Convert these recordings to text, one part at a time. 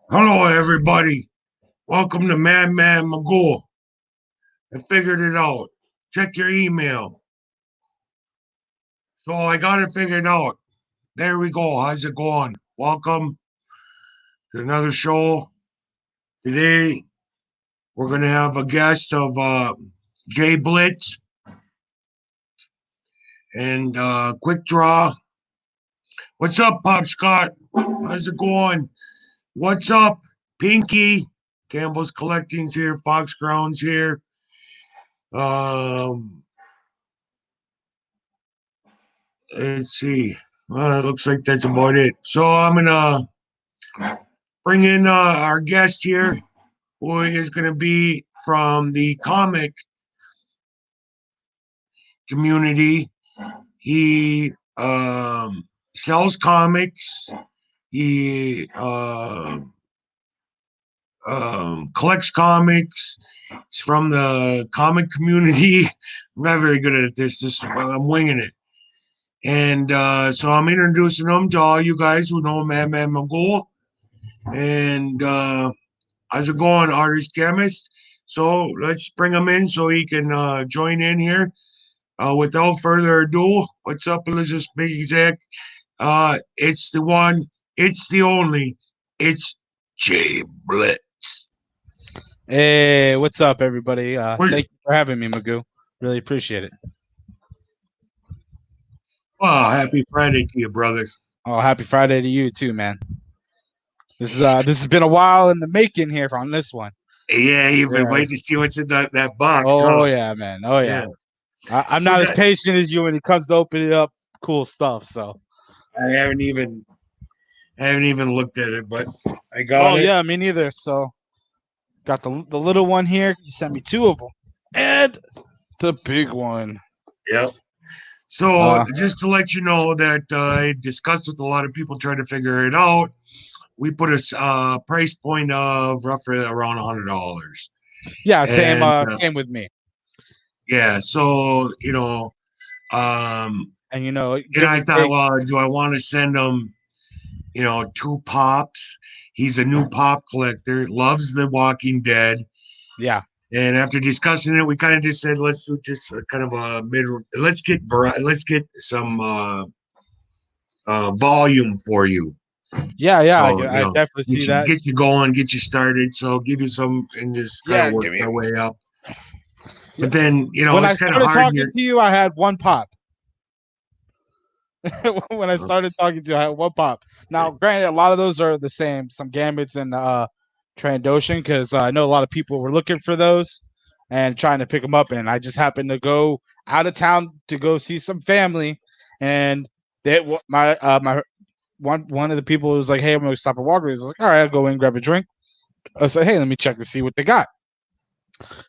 Hello, everybody. Welcome to Madman Magoo. I figured it out. Check your email. So I got it figured out. There we go. How's it going? Welcome to another show. Today we're gonna have a guest of Jblitz and Quick Draw. What's up, Pop Scott? How's it going? What's up, Pinky? Campbell's Collecting's here. Fox Grounds here. Um, let's see. Well, it looks like that's about it. So I'm gonna bring in our guest here, who is gonna be from the comic community. He sells comics. He collects comics. He's from the comic community. I'm not very good at this. I'm winging it. And so I'm introducing him to all you guys who know Madman Magoo. And how's it going, artist chemist? So let's bring him in so he can join in here. Without further ado, what's up, Elizabeth Big Exec? It's the one, it's the only, it's J Blitz. Hey, what's up, everybody? Well, Thank you for having me, Magoo. Really appreciate it. happy Friday to you, brother. Oh, happy Friday to you too, man. This has been a while in the making here on this one. Yeah, you've been Yeah. waiting to see what's in that box. Oh Huh? yeah, man. Oh yeah. I'm We not as got, patient as you when it comes to opening up cool stuff. So. I haven't even looked at it, but I got Oh it. yeah, me neither. So, got the little one here. You sent me two of them, and the big one. Yep. So Uh, just to let you know that I discussed with a lot of people trying to figure it out. We put a price point of roughly around $100, yeah, same. and Same with me. yeah. So And and give I or thought, take. well, do I want to send them, two pops? He's a new pop collector, loves The Walking Dead. Yeah. And after discussing it, we kind of just said, let's do just a kind of a mid. Let's get some volume for you. Yeah, yeah. So I definitely see that. get you going, get you started. So give you some and just kind of Yeah, work give me. our way up. Yeah. But then When I it's kind of started hard talking here. to you, I had one pop. When I started talking to you, I had one pop. Now, granted, a lot of those are the same. Some gambits and Trandoshan, because I know a lot of people were looking for those and trying to pick them up. And I just happened to go out of town to go see some family, and my one of the people was like, "Hey, I'm gonna stop at Walgreens." I was like, "All right, I'll go in and grab a drink." I said, "Hey, let me check to see what they got."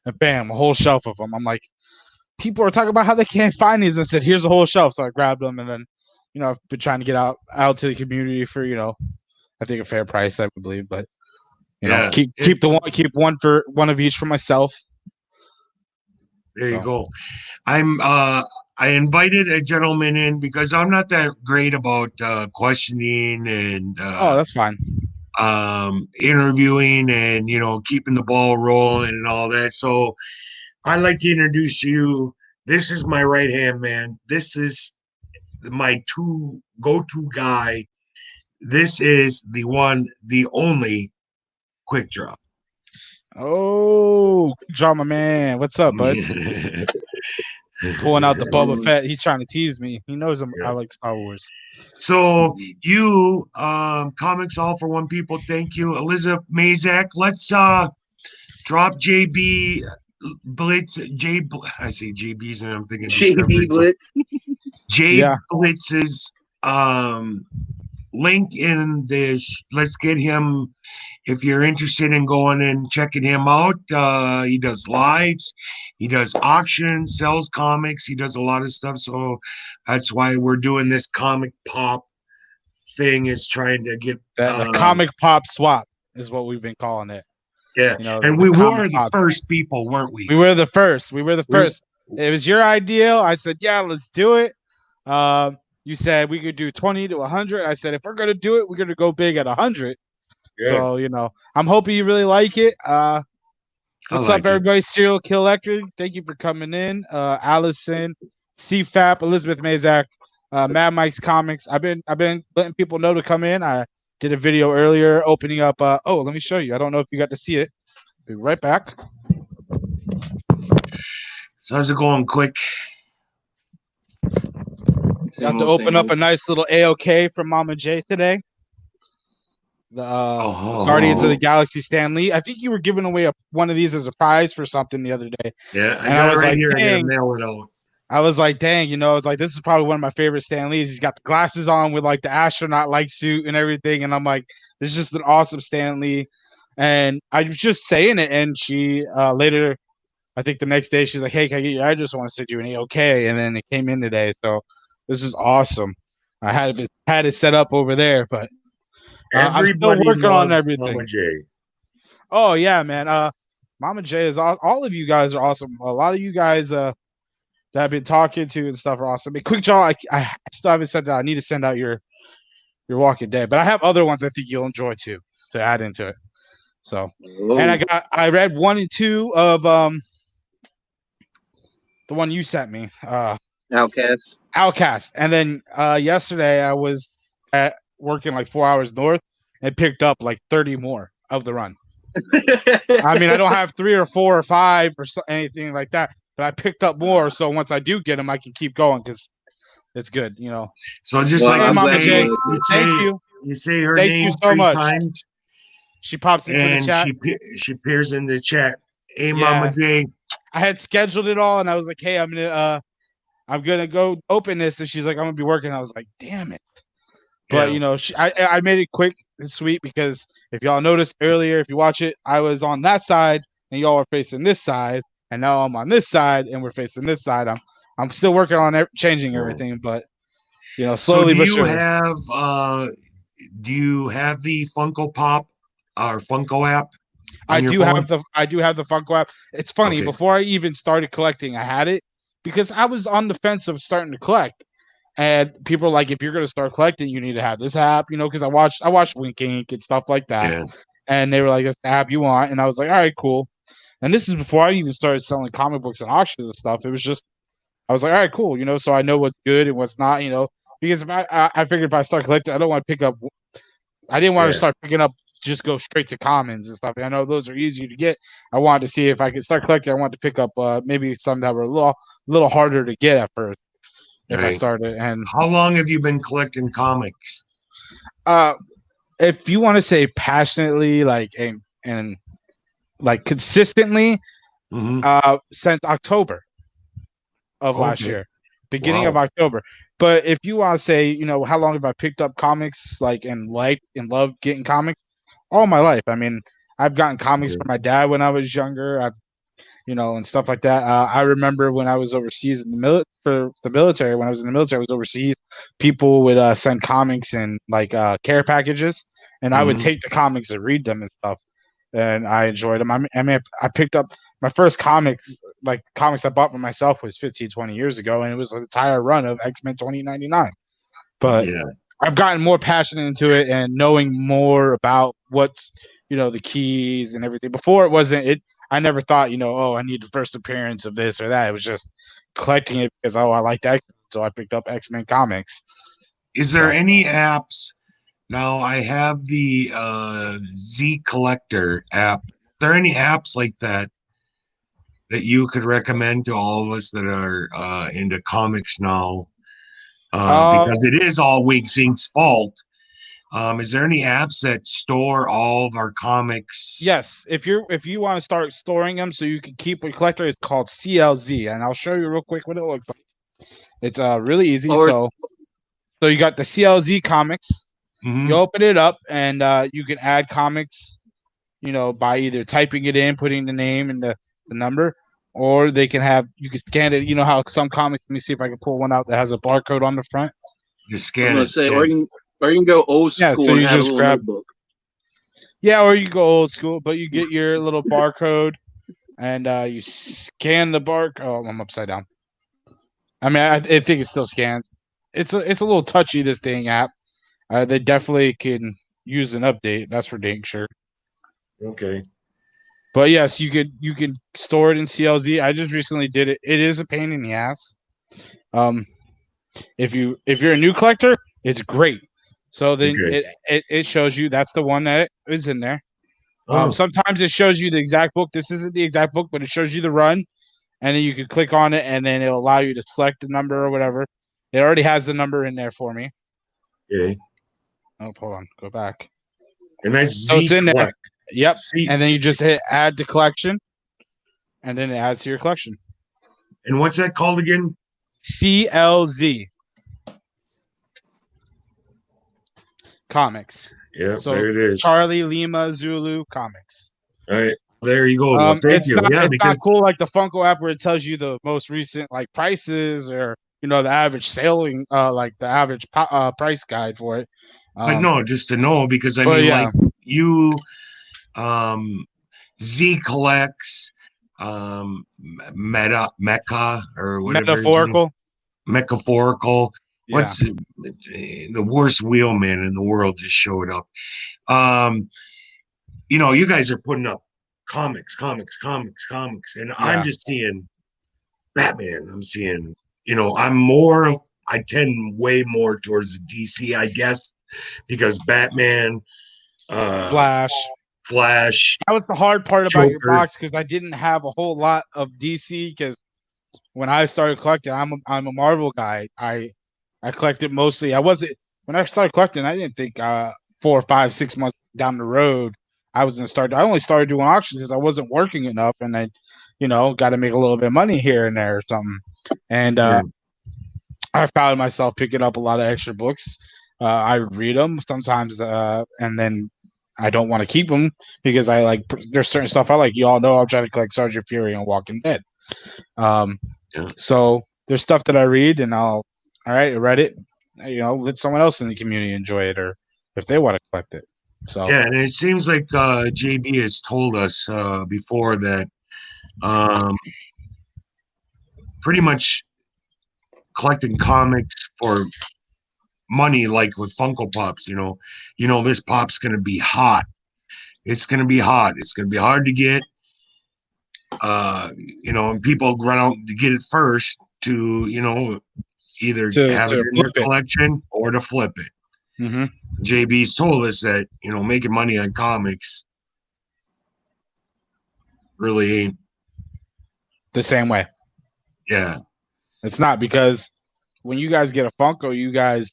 And bam, a whole shelf of them. I'm like, people are talking about how they can't find these, and said, "Here's a whole shelf." So I grabbed them, and then, I've been trying to get out to the community for, I think a fair price, I believe, but Yeah, keep one for one of each for myself. there you So. go. I invited a gentleman in because I'm not that great about questioning and Oh, that's fine. interviewing and keeping the ball rolling and all that. So I'd like to introduce you. This is my right hand man. This is my two go-to guy. This is the one, the only Quick Draw. Oh, drama man, what's up, bud? Pulling out the Boba Fett. He's trying to tease me. He knows I Yeah. like Star Wars. So you, comics all for one people. Thank you, Elizabeth Mazak. Let's drop JB Blitz. I say JB's and I'm thinking JB Discovery. So Blitz. J Yeah. Blitz's link in this. Let's get him. If you're interested in going and checking him out, he does lives, he does auctions, sells comics, he does a lot of stuff. So that's why we're doing this comic pop thing, is trying to get The comic pop swap is what we've been calling it. yeah. And The we comic were the pop. first people, weren't we? We were the first. We were the We first. It was your idea. I said, yeah, let's do it. You said we could do 20 to 100. I said, if we're going to do it, we're going to go big at 100. Good. So I'm hoping you really like it. I What's up, like it. everybody? Serial Collector, thank you for coming in. Allison, CFAP, Elizabeth Mazak, Mad Mike's Comics. I've been letting people know to come in. I did a video earlier opening up. Let me show you. I don't know if you got to see it. Be right back. So how's it going, quick? Got to open up a nice little AOK from Mama J today. The Guardians of the Galaxy Stan Lee. I think you were giving away one of these as a prize for something the other day. Yeah, I And got I it was right like, here. I gotta dang. mail it out. I was like, dang, I was like, this is probably one of my favorite Stan Lees. He's got the glasses on with like the astronaut like suit and everything. And I'm like, this is just an awesome Stan Lee. And I was just saying it. And she later, I think the next day, she's like, hey, can I get your address? I want to send you an AOK. And then it came in today. So this is awesome. I had it set up over there, but I'm still Everybody working on loves everything. Mama J. Oh, yeah, man. Mama J is all of you guys are awesome. A lot of you guys that I've been talking to and stuff are awesome. But quick draw, I still haven't sent out. I need to send out your Walking Dead, but I have other ones I think you'll enjoy too to add into it. So, and I read 1 and 2 of the one you sent me, Outcast, and then yesterday I was working like 4 hours north and picked up like 30 more of the run. I mean, I don't have 3 or 4 or 5 or anything like that, but I picked up more. So once I do get them, I can keep going because it's good, So just like hey, you Mama say, J, thank you. You say her Thank you name so 3 much. times, She pops into the and chat. she appears in the chat. Hey, Yeah. Mama J. I had scheduled it all, and I was like, hey, I'm gonna go open this, and she's like, I'm gonna be working. I was like, damn it. But I made it quick and sweet because if y'all noticed earlier, if you watch it, I was on that side and y'all are facing this side, and now I'm on this side and we're facing this side. I'm still working on changing everything, but slowly but surely. Do you have the Funko Pop or Funko app I on your do phone? have the Funko app. It's funny. Okay. Before I even started collecting, I had it because I was on the fence of starting to collect. And people are like, if you're gonna start collecting, you need to have this app, because I watched Wink Ink and stuff like that. Yeah. And they were like, that's the app you want. And I was like, all right, cool. And this is before I even started selling comic books and auctions and stuff. It was just I was like, all right, cool, so I know what's good and what's not, because if I figured if I start collecting, I don't want to pick up I didn't want to start picking up just go straight to commons and stuff. I know those are easier to get. I wanted to see if I could start collecting. I wanted to pick up maybe some that were a little harder to get at first if I started. And how long have you been collecting comics? If you want to say passionately, like and like consistently, since October of last year, beginning of October. But if you want to say, how long have I picked up comics, like and love getting comics? All my life. I mean, I've gotten comics from my dad when I was younger. I've and stuff like that. I remember when I was overseas in for the military. When I was in the military, I was overseas. People would send comics and like care packages, and I would take the comics and read them and stuff, and I enjoyed them. I mean, I picked up my first comics, like comics I bought for myself, was 15, 20 years ago, and it was an entire run of X-Men 2099. But I've gotten more passionate into it and knowing more about what's the keys and everything. Before it wasn't it. I never thought I need the first appearance of this or that. It was just collecting it because I like X, so I picked up X-Men comics. Is there any apps? Now I have the Z Collector app. Are there any apps like that you could recommend to all of us that are into comics now? Because it is all Wink Ink's fault. Is there any apps that store all of our comics? Yes, if you want to start storing them so you can keep a collector, it's called CLZ, and I'll show you real quick what it looks like. It's really easy. So you got the CLZ comics. You open it up, and you can add comics, by either typing it in, putting the name and the number, or you can scan it. You know how some comics. Let me see if I can pull one out that has a barcode on the front. Just scan it. Or you can go old school so and you have just a little grab. notebook. Yeah, or you go old school, but you get your little barcode, and you scan the barcode. Oh, I'm upside down. I mean, I think it still scans. It's a little touchy, this thing app. They definitely can use an update. That's for dang sure. Okay. But yes, you could store it in CLZ. I just recently did it. It is a pain in the ass. If you're a new collector, it's great. So then Okay. it shows you that's the one that is in there. Oh, Sometimes it shows you the exact book. This isn't the exact book, but it shows you the run, and then you can click on it, and then it'll allow you to select the number or whatever. It already has the number in there for me. okay. Oh, hold on, go back. And that's So it's Z in there. collect. Yep. C- And then you just hit add to collection, and then it adds to your collection. And what's that called again? CLZ Comics. Yeah, So there it is. Charlie Lima Zulu Comics. All right. There you go. Well, thank It's you. not Yeah, it's because not cool like the Funko app where it tells you the most recent like prices or the average selling like the average price guide for it. but no, just to know because I But mean, yeah, like you, Z collects, Mecca or whatever his name, metaphorical. metaphorical. Yeah, What's the worst wheelman in the world just showed up. You guys are putting up comics, and I'm yeah. just seeing Batman. I'm seeing, I tend way more towards DC, I guess, because Batman, uh, Flash. Flash, That was the hard part about your Joker. box because I didn't have a whole lot of DC because when I started collecting, I'm a Marvel guy. I collected mostly. I wasn't when I started collecting. I didn't think 4 or 5, 6 months down the road I was gonna start. I only started doing auctions because I wasn't working enough, and I, got to make a little bit of money here and there or something. And Yeah. I found myself picking up a lot of extra books. I read them sometimes, and then I don't want to keep them because I like there's certain stuff I like. You all know I'm trying to collect Sergeant Fury and Walking Dead. Yeah. So there's stuff that I read, and all right, I read it. Let someone else in the community enjoy it, or if they want to collect it. So Yeah, and it seems like JB has told us before that um, pretty much collecting comics for money, like with Funko Pops. This pop's gonna be hot. It's gonna be hot. It's gonna be hard to get. And people run out to get it first to either have it to in their flip it. collection or to flip it. Mm-hmm. JB's told us that making money on comics really ain't. The same way. Yeah. It's not because when you guys get a Funko, you guys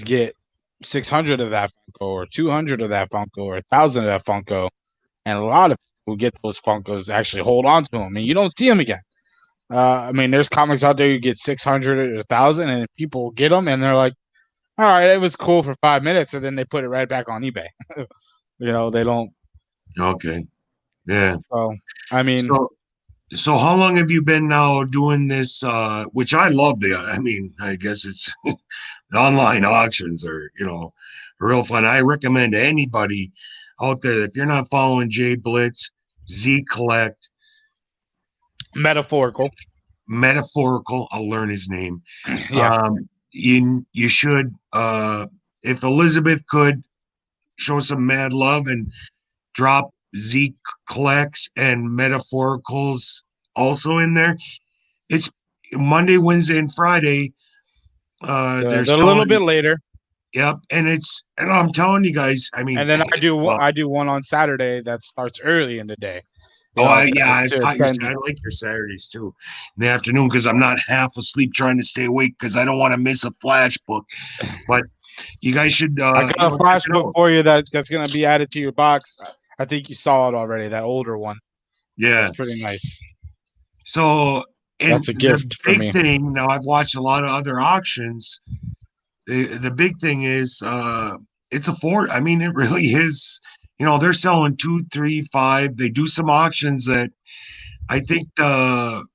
get 600 of that Funko or 200 of that Funko or 1,000 of that Funko, and a lot of people who get those Funkos actually hold on to them, and you don't see them again. There's comics out there you get 600 or 1,000, and people get them, and they're like, "All right, it was cool for 5 minutes," and then they put it right back on eBay. They don't. Okay. Yeah. So, I mean, So how long have you been now doing this? Which I love I guess it's the online auctions are, real fun. I recommend to anybody out there that if you're not following Jblitz, Z Collect, metaphorical. I'll learn his name. Yeah. You should if Elizabeth could show some mad love and drop Z Collects and Metaphoricals also in there. It's Monday, Wednesday, and Friday. They're They're a little bit selling. later. Yep, and I'm telling you guys. And then Well, I do one on Saturday that starts early in the day. I To caught your. attend. I like your Saturdays too, in the afternoon because I'm not half asleep trying to stay awake because I don't want to miss a flash book. But you guys should. I got a flash book for you that's gonna be added to your box. I think you saw it already. That older one. Yeah, It's pretty nice. so and That's a the gift for big me. thing now, I've watched a lot of other auctions. The big thing is it's afford. I mean, it really is. They're selling 2, 3, 5. They do some auctions that I think the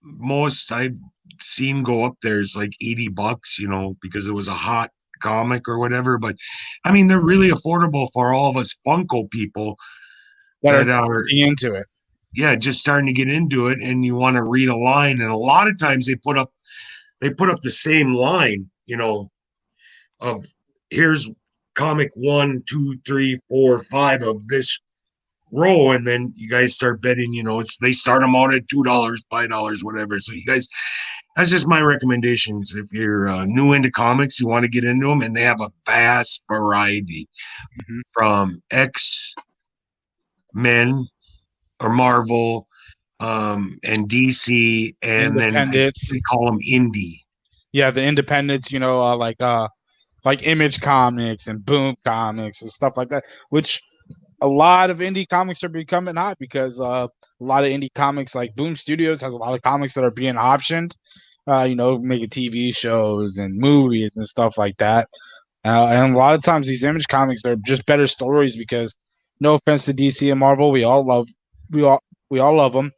most I've seen go up there is like $80, because it was a hot comic or whatever. But I mean, they're really affordable for all of us Funko people That that are, into it. yeah, just starting to get into it, and you want to read a line. And a lot of times they put up the same line, of here's comic 1, 2, 3, 4, 5 of this row, and then you guys start betting. They start them out at $2, $5, whatever. So you guys, that's just my recommendations. If you're new into comics, you want to get into them, and they have a vast variety from X-Men or Marvel, and DC, and then we call them indie. Yeah, the independents, like Image Comics and Boom Comics and stuff like that, which a lot of indie comics are becoming hot because a lot of indie comics, like Boom Studios, has a lot of comics that are being optioned, making TV shows and movies and stuff like that. And a lot of times these Image comics are just better stories because, no offense to DC and Marvel, we all love them.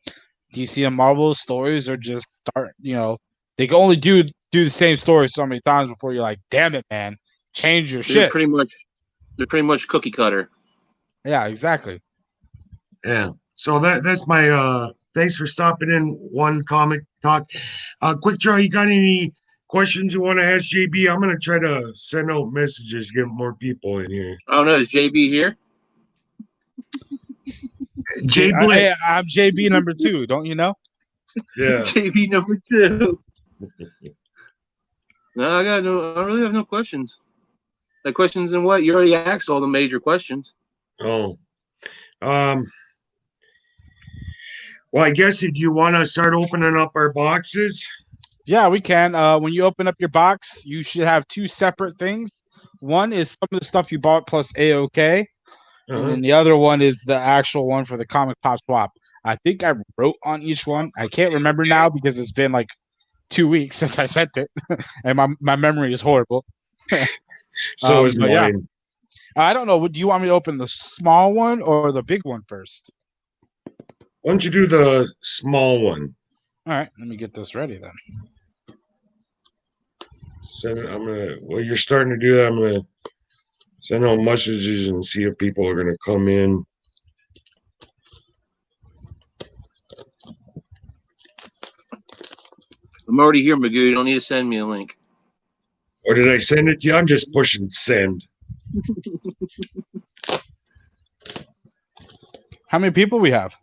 DC and Marvel stories are just they can only do the same story so many times before you're like, damn it, man, change your shit. They're pretty much cookie cutter. Yeah, exactly. Yeah. So that's my thanks for stopping in One Comic Talk. Quick draw, you got any questions you want to ask JB? I'm gonna try to send out messages, get more people in here. I don't know, is JB here? Jblitz. I'm JB number 2, don't you know? Yeah. JB number 2. No, I really have no questions. The questions in what? You already asked all the major questions. Oh. Well, I guess if you want to start opening up our boxes. Yeah, we can. When you open up your box, you should have 2 separate things. One is some of the stuff you bought plus AOK. And then the other one is the actual one for the Comic Pop Swap. I think I wrote on each one. I can't remember now because it's been like 2 weeks since I sent it. And my memory is horrible. So is mine. Yeah. I don't know. Do you want me to open the small one or the big one first? Why don't you do the small one? All right. Let me get this ready then. While you're starting to do that, I'm going to send out messages and see if people are going to come in. I'm already here, Magoo. You don't need to send me a link. Or did I send it to you? I'm just pushing send. How many people we have?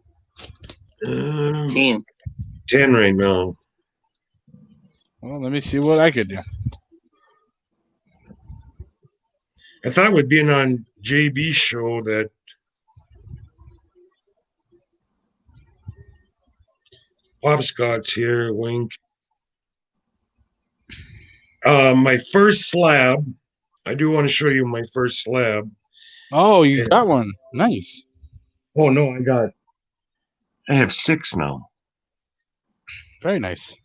10. 10 right now. Well, let me see what I could do. I thought with being on JB's show that Popscott's here, wink. My first slab. I do want to show you my first slab. Oh, you got one. Nice. Oh, no, I have 6 now. Very nice.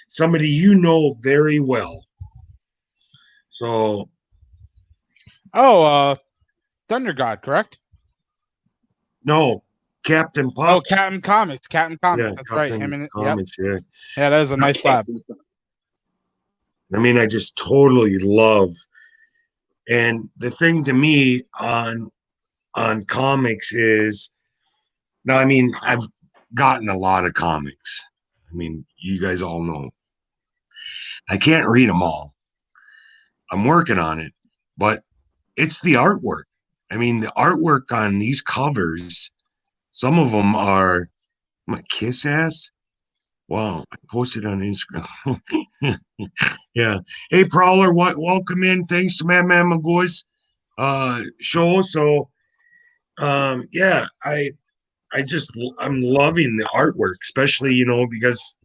Somebody you know very well. So. Oh, Thunder God, correct? No, Captain Pops. Oh, Captain Comics. Captain Comics. Yeah, That's Captain right. Him and Comics, yep. yeah. Yeah, that is a nice slab. I mean, I just totally love. And the thing to me on comics is, now, I mean, I've gotten a lot of comics. I mean, you guys all know. I can't read them all. I'm working on it, but it's the artwork. I mean, the artwork on these covers, some of them are my kiss ass. Wow, I posted on Instagram. Yeah. Hey, Prowler, welcome in. Thanks to Madman Magoo's show. So, yeah, I'm loving the artwork, especially, because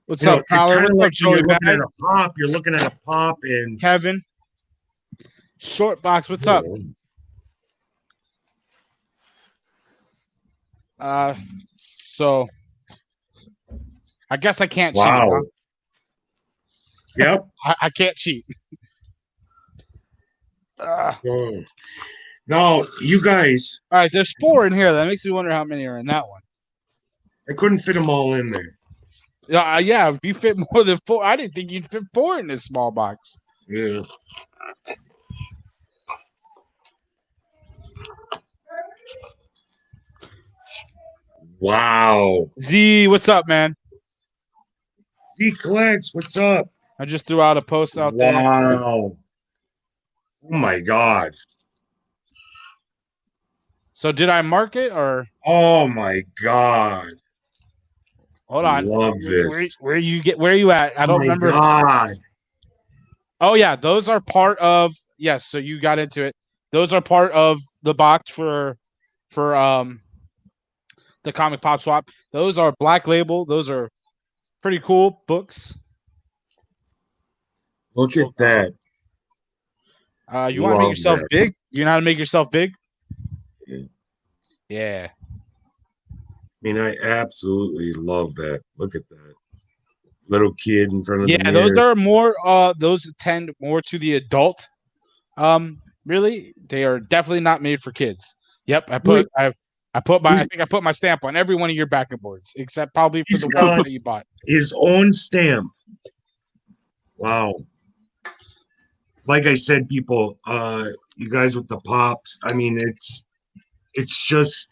What's up, Prowler? What's up, Joey? You're looking at a pop. You're looking at a pop, and Kevin, Short Box. What's up? So I guess I can't cheat. Huh? Yep. I can't cheat. No, you guys. All right, there's 4 in here. That makes me wonder how many are in that one. I couldn't fit them all in there. Yeah, you fit more than 4. I didn't think you'd fit 4 in this small box. Yeah. Wow. Z, what's up, man? Z Collects, what's up? I just threw out a post out there. Wow. Oh my God. So did I mark it or Oh my God. hold on? Love this. Where are you at? I Oh don't my remember. God. Oh yeah, those are part of yes. So you got into it. Those are part of the box for the comic pop swap. Those are black label. Those are pretty cool books. Look at that. You want to make Love yourself that. big? You know how to make yourself big? Yeah. Yeah. I mean, I absolutely love that. Look at that. Little kid in front of the Yeah, those mirror. are more those tend more to the adult. Really, they are definitely not made for kids. Yep, I put my I think I put my stamp on every one of your backing boards except probably for He's the one got that you bought. his own stamp. Wow. Like I said, people, you guys with the pops, I mean, it's just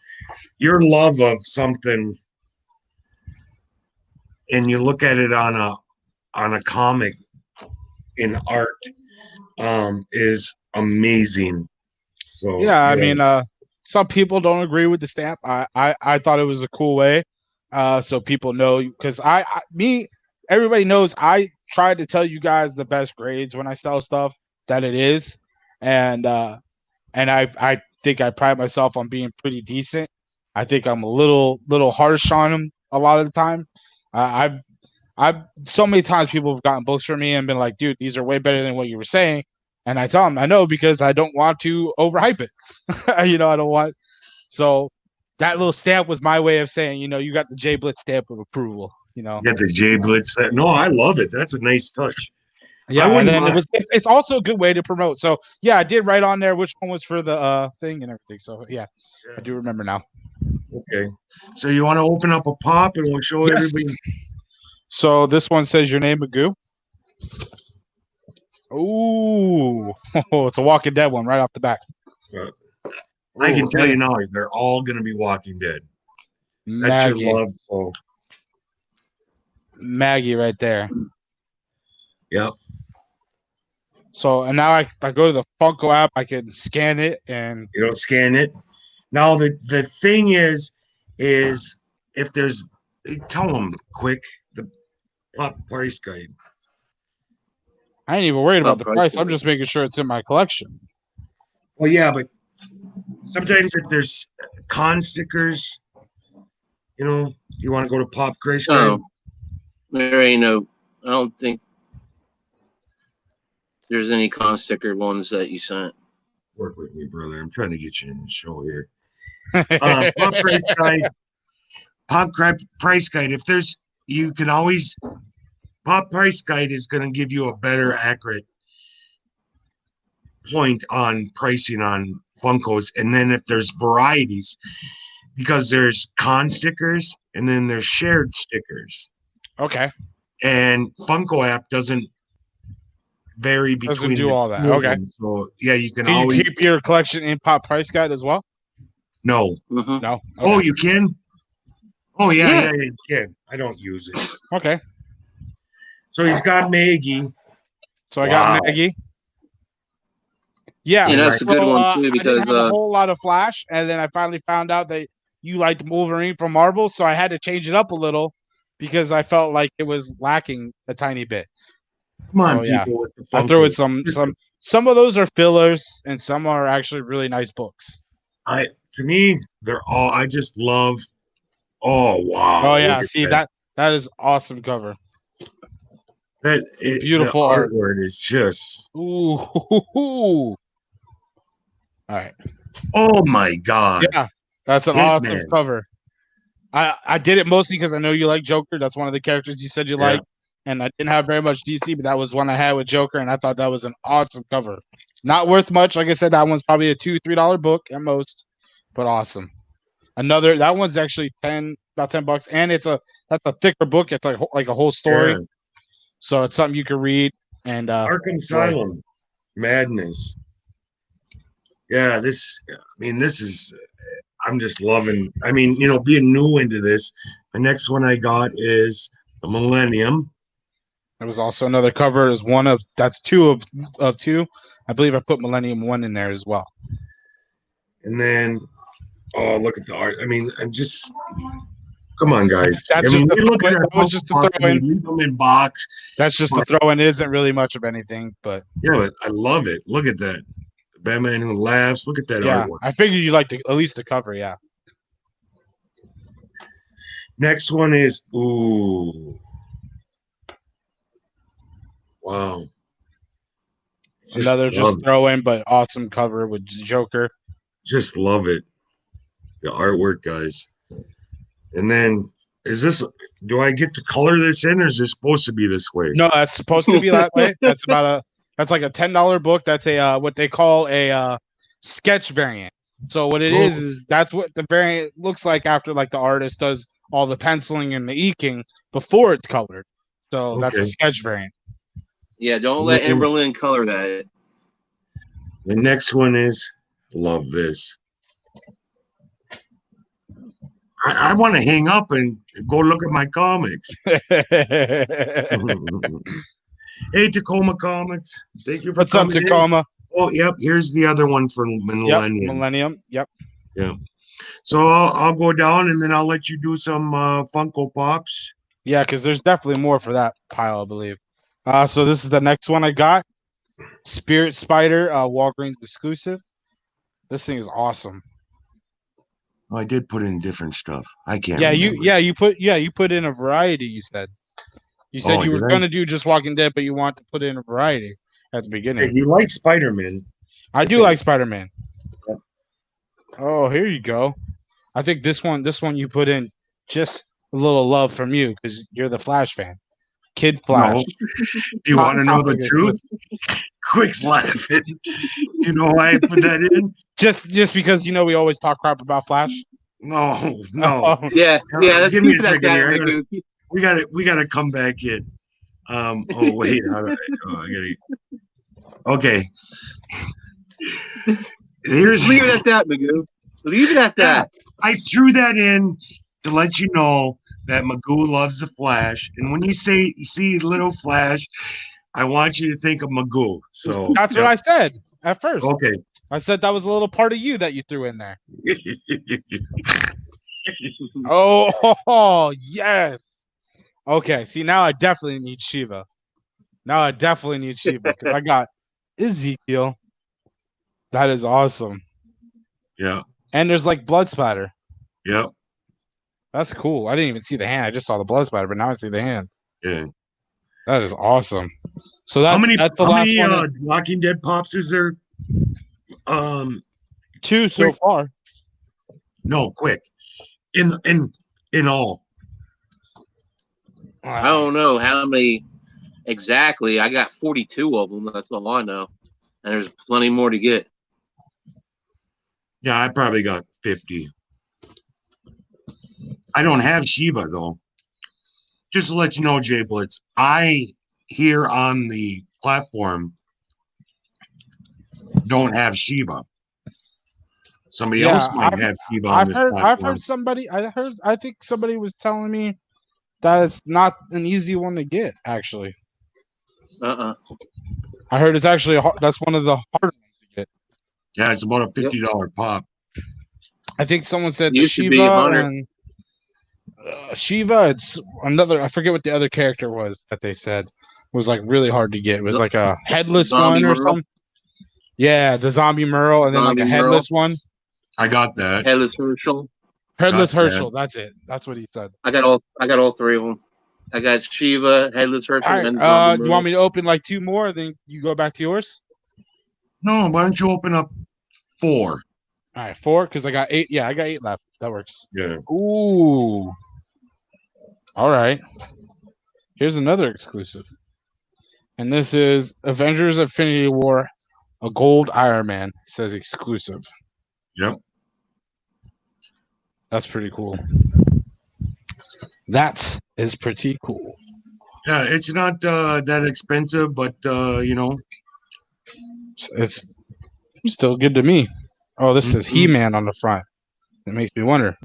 your love of something and you look at it on a comic in art is amazing. So Yeah, I yeah, mean, some people don't agree with the stamp. I thought it was a cool way, so people know because everybody knows I try to tell you guys the best grades when I sell stuff that it is, and I think I pride myself on being pretty decent. I think I'm a little harsh on them a lot of the time. I've so many times people have gotten books from me and been like, dude, these are way better than what you were saying. And I tell them, I know because I don't want to overhype it. I don't want. So that little stamp was my way of saying, you got the Jblitz stamp of approval. you got the Jblitz. That no, I love it. That's a nice touch. I Yeah, and wouldn't then mind. it's also a good way to promote. So yeah, I did write on there which one was for the thing and everything. So yeah, I do remember now. Okay, so you want to open up a pop and we'll show Yes. everybody. So this one says your name, Magoo. Ooh, it's a Walking Dead one right off the back. I can Ooh, tell you now, they're all going to be Walking Dead. That's your Maggie. love. So Maggie right there. yep. So and now I go to the Funko app, I can scan it and You don't scan it. Now the thing is if there's tell them quick the pop price guide. I ain't even worried about the price price. I'm point. just making sure it's in my collection. Well, yeah, but sometimes if there's con stickers, you want to go to pop price guide. No, there ain't no. I don't think there's any con sticker ones that you sent. Work with me, brother. I'm trying to get you in the show here. Pop price guide. Price guide. If there's, you can always. Pop price guide is going to give you a better, accurate point on pricing on Funkos. And then if there's varieties, because there's con stickers and then there's shared stickers. Okay. And Funko app doesn't vary Doesn't between do all that. Okay. So yeah, you can Can always you keep your collection in Pop Price Guide as well? no. Mm-hmm. No. Oh, Okay. you can? Oh yeah, Yeah. you can. I don't use it. Okay. So he's got Maggie. So I got Maggie. Yeah. Yeah, that's a good one too I because didn't have a whole lot of Flash, and then I finally found out that you liked Wolverine from Marvel, so I had to change it up a little because I felt like it was lacking a tiny bit. Come on, So, yeah. people with the I threw in Funkos. some of those are fillers, and some are actually really nice books. To me, they're all. I just love. Oh wow! Oh yeah, look at see that is awesome cover. Beautiful the art. artwork is just. Ooh. All right. Oh my god! Yeah, that's an awesome Hitman. cover. I did it mostly because I know you like Joker. That's one of the characters you said you like, and I didn't have very much DC, but that was one I had with Joker, and I thought that was an awesome cover. Not worth much, like I said. That one's probably a $2-3 book at most, but awesome. That one's actually about $10, and that's a thicker book. It's like a whole story, so it's something you can read. And Arkham Asylum, Madness. Yeah, this is. I'm just loving. I mean, being new into this. The next one I got is the Millennium. There was also another cover. Is one of that's two of two. I believe I put Millennium 1 in there as well. And then, oh, look at the art. I mean, I'm just, come on, guys. That's I just mean, the we look at throw-in. our That was just the box and we throw-in. leave them in box. That's just the throw in. It isn't really much of anything, but Yeah, but I love it. Look at that. Batman who laughs. Look at that yeah, artwork. I figured you liked at least the cover. Yeah. Next one is, ooh. Wow. Another love just throw in, but awesome cover with Joker. Just love it. The artwork, guys. And then, is this, do I get to color this in or is this supposed to be this way? No, that's supposed to be that way. That's that's like a $10 book. That's a what they call a sketch variant. So what it is that's what the variant looks like after like the artist does all the penciling and the inking before it's colored. So that's a Okay. sketch variant. Yeah, don't let Amberlynn color that. The next one is, love this. I want to hang up and go look at my comics. Hey, Tacoma Comics. Thank you for What's up, coming Tacoma? in. Oh, yep. Here's the other one for Yep, Millennium. Millennium. Yep. Yeah. So I'll go down and then I'll let you do some Funko Pops. Yeah, because there's definitely more for that pile, I believe. So this is the next one I got. Spirit Spider, Walgreens exclusive. This thing is awesome. Oh, I did put in different stuff. I can't. Yeah, remember. you put in a variety. You said Oh, you were did I? gonna do just Walking Dead, but you want to put in a variety at the Hey, beginning. you like Spider-Man? I do like Spider-Man. Yeah. Oh, here you go. I think this one you put in just a little love from you because you're the Flash fan. Kid Flash. No. Do you want to know the Topic truth? Quick's laughing. You know why I put that in? Just because we always talk crap about Flash. No. Yeah. Let's Give me a keep it at second here. that, Magoo. We gotta come back in. Oh wait, I gotta. Okay. Here's Leave it at that, Magoo. Leave it at that. I threw that in to let you know that Magoo loves the Flash, and when you see little Flash, I want you to think of Magoo. So that's what I said at first. Okay. I said that was a little part of you that you threw in there. Oh, yes. Okay, see, now I definitely need Shiva. Because I got Ezekiel. That is awesome. Yeah. And there's like blood splatter. Yep. That's cool. I didn't even see the hand. I just saw the blood splatter, but now I see the hand. Yeah. That is awesome. So that's the how last many one. Walking Dead pops is there? 2 so far. No, quick. In all. I don't know how many exactly. I got 42 of them. That's all I know. And there's plenty more to get. Yeah, I probably got 50. I don't have Shiva though. Just to let you know, Jblitz, I here on the platform don't have Shiva. Somebody else might have Shiva on this platform. I've heard somebody. I think somebody was telling me that it's not an easy one to get. Actually, I heard it's actually that's one of the harder ones to get. Yeah, it's about a $50 pop. I think someone said the Shiva and Shiva. It's another. I forget what the other character was that they said was like really hard to get. It was like a headless one or something. Yeah, the zombie Merle, and then like a headless one. I got that. Headless Herschel. Headless Herschel. That's it. That's what he said. I got all 3 of them. I got Shiva, Headless Herschel, and zombie you want me to open like 2 more? Then you go back to yours. No, why don't you open up 4? All right, 4 because I got 8. Yeah, I got 8 left. That works. Yeah. Ooh. All right. Here's another exclusive, and this is Avengers: Infinity War, a gold Iron Man. It says exclusive. Yep. That's pretty cool. That is pretty cool. Yeah, it's not that expensive, but it's still good to me. Oh, this says He-Man on the front. It makes me wonder.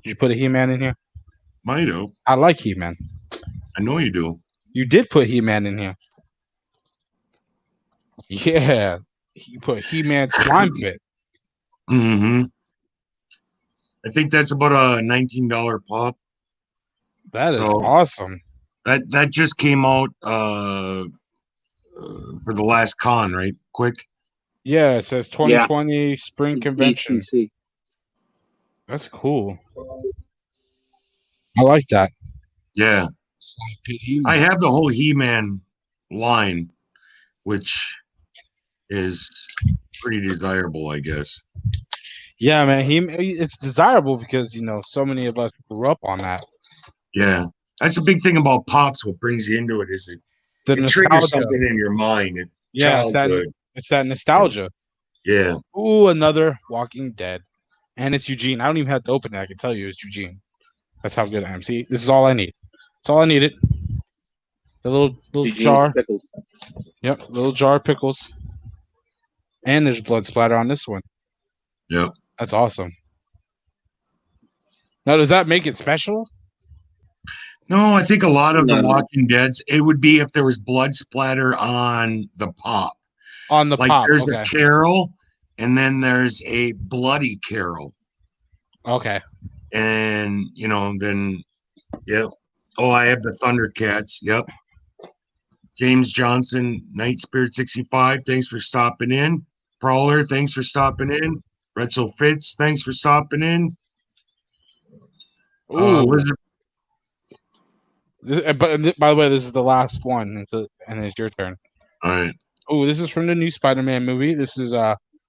Did you put a He-Man in here? Might have. I like He-Man. I know you do. You did put He-Man in here. Yeah, you put He-Man slime bit. Mm-hmm. I think that's about a $19 pop. That is So awesome. that just came out for the last con, right? Quick. Yeah, it says 2020 Spring Convention. ECC. That's cool. I like that. Yeah. Slime pit He-Man. I have the whole He-Man line, which is pretty desirable, I guess. Yeah, man. It's desirable because so many of us grew up on that. Yeah. That's a big thing about Pops. What brings you into it is it triggers nostalgia. something in your mind. Yeah, Childhood. it's that nostalgia. Yeah. Ooh, another Walking Dead. And it's Eugene. I don't even have to open it. I can tell you it's Eugene. That's how good I am. See, this is all I need. That's all I needed. The little Eugene's jar. Pickles. Yep, little jar of pickles. And there's blood splatter on this one. Yep. That's awesome. Now, does that make it special? No, I think a lot of the No. Walking Deads, it would be if there was blood splatter on the pop. On the Like pop. there's Okay. a Carol, and then there's a bloody Carol. Okay. And then yep. Oh, I have the Thundercats. Yep. James Johnson, Night Spirit 65. Thanks for stopping in. Prowler, thanks for stopping in. Retzel Fitz, thanks for stopping in. Ooh. Lizard. But by the way, this is the last one, and it's your turn. All right. Oh, this is from the new Spider-Man movie. This is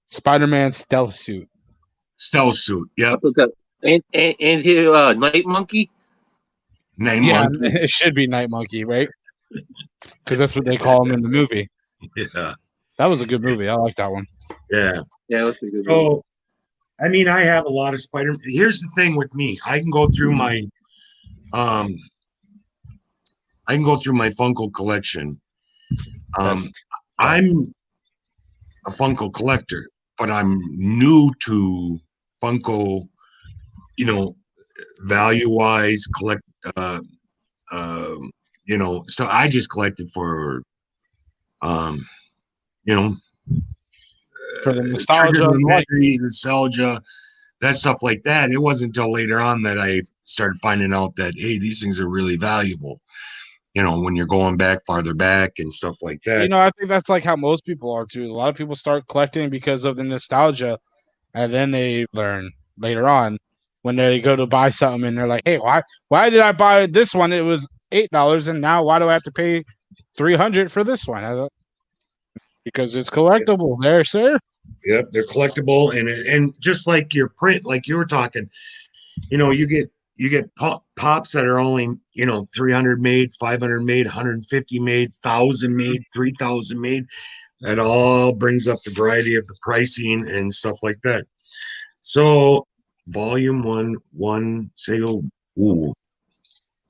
Spider-Man stealth suit. Stealth suit. Yep. And here, Night Monkey. Night Yeah, Monkey. it should be Night Monkey, right? Because that's what they call him in the movie. Yeah. That was a good movie. I like that one. Yeah. Yeah, that's a good movie. So, I mean, I have a lot of Spider. Here's the thing with me. I can go through my Funko collection. I'm a Funko collector, but I'm new to Funko, value wise, so I just collected for, for the nostalgia, nostalgia, that stuff like that. It wasn't until later on that I started finding out that, hey, these things are really valuable. When you're going farther back and stuff like that. I think that's like how most people are too. A lot of people start collecting because of the nostalgia, and then they learn later on when they go to buy something and they're like, "Hey, why did I buy this one? It was $8, and now why do I have to pay $300 for this one?" Because it's collectible, there, sir. Yep, they're collectible, and just like your print, like you were talking, you get pops that are only 300 made, 500 made, 150 made, 1,000 made, 3,000 made. That all brings up the variety of the pricing and stuff like that. So, volume one single. Ooh,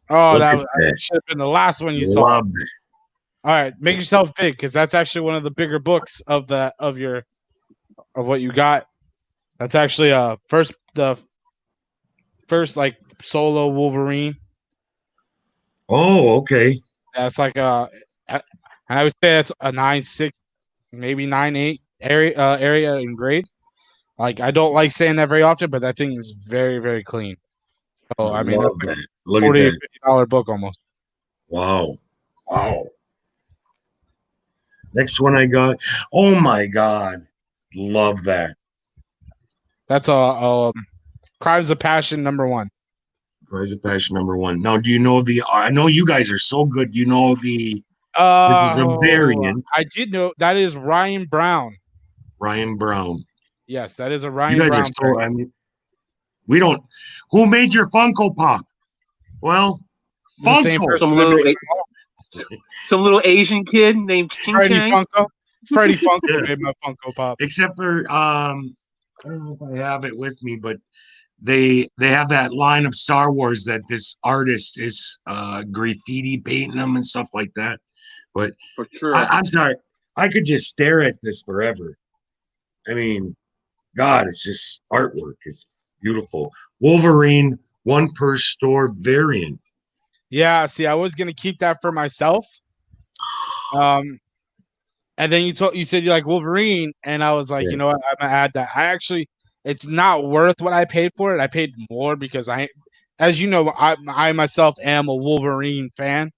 Oh, that should have been the last one you saw. love it. All right, make yourself big because that's actually one of the bigger books of what you got. That's actually the first like solo Wolverine. Oh, okay. That's like I would say it's a 9.6, maybe 9.8 area in grade. Like I don't like saying that very often, but that thing is very, very clean. So I mean, love that's like that. Look $40, at that. $50 book almost. Wow. Next one I got. Oh my God. Love that. That's a Crimes of Passion #1. Rise of Passion #1. Now, do you know I know you guys are so good. You know this is a variant. I did know that is Ryan Brown. Ryan Brown. Yes, that is a You Ryan guys Brown. are so, I mean, we don't. Who made your Funko Pop? Well, The same Funko. person Some little Asian kid named Ching Freddie Chang. Funko. Freddie Funko Yeah. made my Funko Pop. Except for I don't know if I have it with me, but they have that line of Star Wars that this artist is graffiti painting them and stuff like that. But For sure. I'm sorry, I could just stare at this forever. I mean, God, it's just artwork. It's beautiful. Wolverine 1 per store variant. Yeah, see, I was gonna keep that for myself. And then you said you like Wolverine, and I was like, Yeah. you know what, I'm gonna add that. I actually, it's not worth what I paid for it. I paid more because as you know, I myself am a Wolverine fan.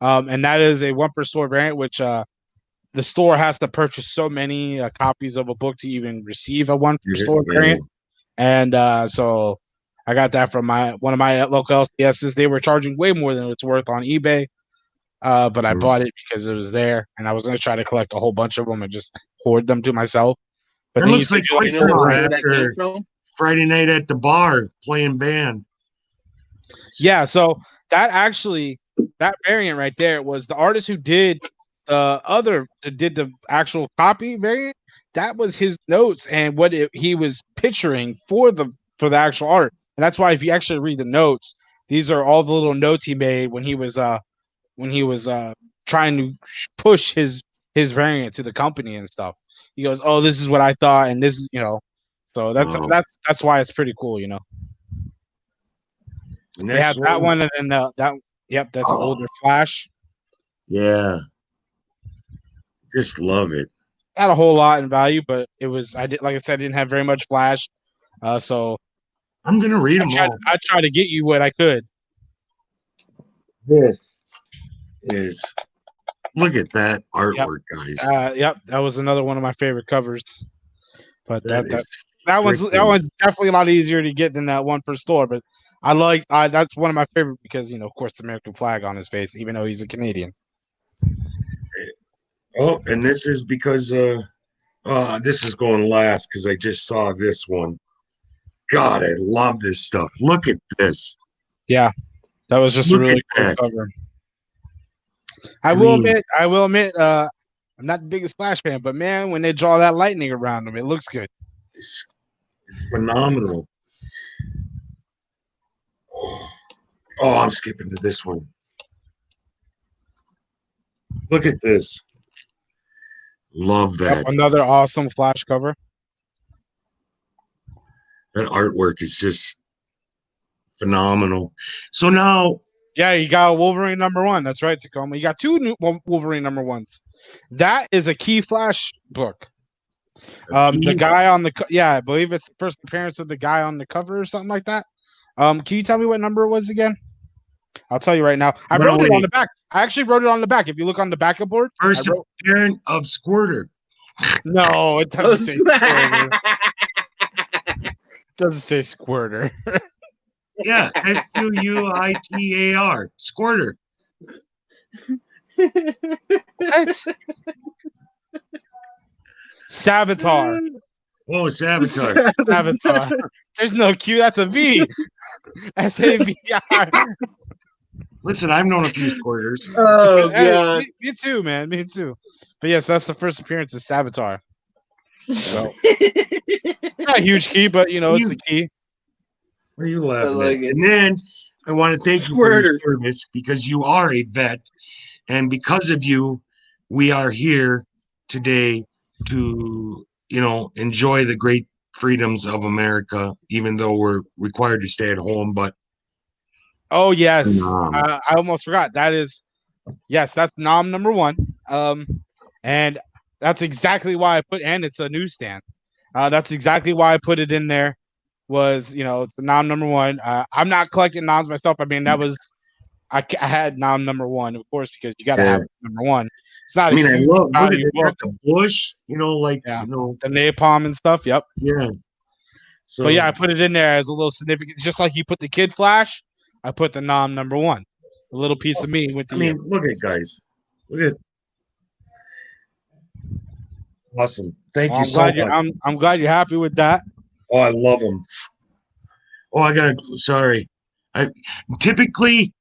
And that is a one per store variant, which the store has to purchase so many copies of a book to even receive a one per store Yeah. variant. And so I got that from one of my local LCSs. They were charging way more than it's worth on eBay. But I bought it because it was there, and I was gonna try to collect a whole bunch of them and just hoard them to myself. But That then you looks said like you Quick like You know what Draw store Wolverine. that came after from? Friday night at the bar playing band. Yeah, so that variant right there was the artist who did the actual copy variant. That was his notes and he was picturing for the actual art. And that's why if you actually read the notes, these are all the little notes he made when he was trying to push his variant to the company and stuff. He goes, "Oh, this is what I thought, and this is So that's Wow. that's why it's pretty cool. They Next have that one. one, and then that. Yep, that's an older Flash. Yeah. Just love it. Not a whole lot in value, but it was. I did, like I said, I didn't have very much Flash, so I'm gonna read them all. I tried to get you what I could. This is look at that Yep, artwork, guys. yep, that was another one of my favorite covers. But That that is that freaking one's definitely a lot easier to get than that one per store. But that's one of my favorite because of course the American flag on his face, even though he's a Canadian. oh, and this is because this is going last because I just saw this one. God, I love this stuff. Look at this. Yeah, that was just a Look really at cool that. cover. I mean, I will admit, I'm not the biggest Flash fan, but man, when they draw that lightning around him, it looks good. it's phenomenal. Oh, I'm skipping to this one. Look at this. Love Yep, that. another awesome Flash cover. That artwork is just phenomenal. So now, Yeah, you got Wolverine #1. That's right, Tacoma. You got two new Wolverine #1s. That is a key Flash book. The guy on I believe it's the first appearance of the guy on the cover or something like that. Can you tell me what number it was again? I'll tell you right now. I wrote it on the back. I actually wrote it on the back. If you look on the back of board, first appearance of Squirter. No, it doesn't say Squirter. It doesn't say Squirter. Yeah, Squirtar. Squirter. What? Savitar. Oh, Savitar. Savitar. There's no Q. That's a V. SAVI. Listen, I've known a few Squirters. Oh Hey, god. me too, man. Me too. But yes, that's the first appearance of Savitar. So not a huge key, but it's a key. What are you laughing like at? it. And then I want to thank you for your Squirter. service because you are a vet. And because of you, we are here today to, enjoy the great freedoms of America, even though we're required to stay at home. But Oh yes, I almost forgot. That's Nom #1. And that's exactly why I and it's a newsstand. That's exactly why I put it in there. Was the Nom #1. I'm not collecting noms myself. I mean, that was I had Nom #1, of course, because you got to have #1. It's not I mean, a I huge love look at value book. the bush, The napalm and stuff. Yep. Yeah. So, but yeah, I put it in there as a little significant, just like you put the Kid Flash. I put the Nom #1. A little piece of me with the. I mean, look at guys. Look at. Awesome. Thank you so much. I'm glad you're happy with that. Oh, I love them. Oh, sorry. I typically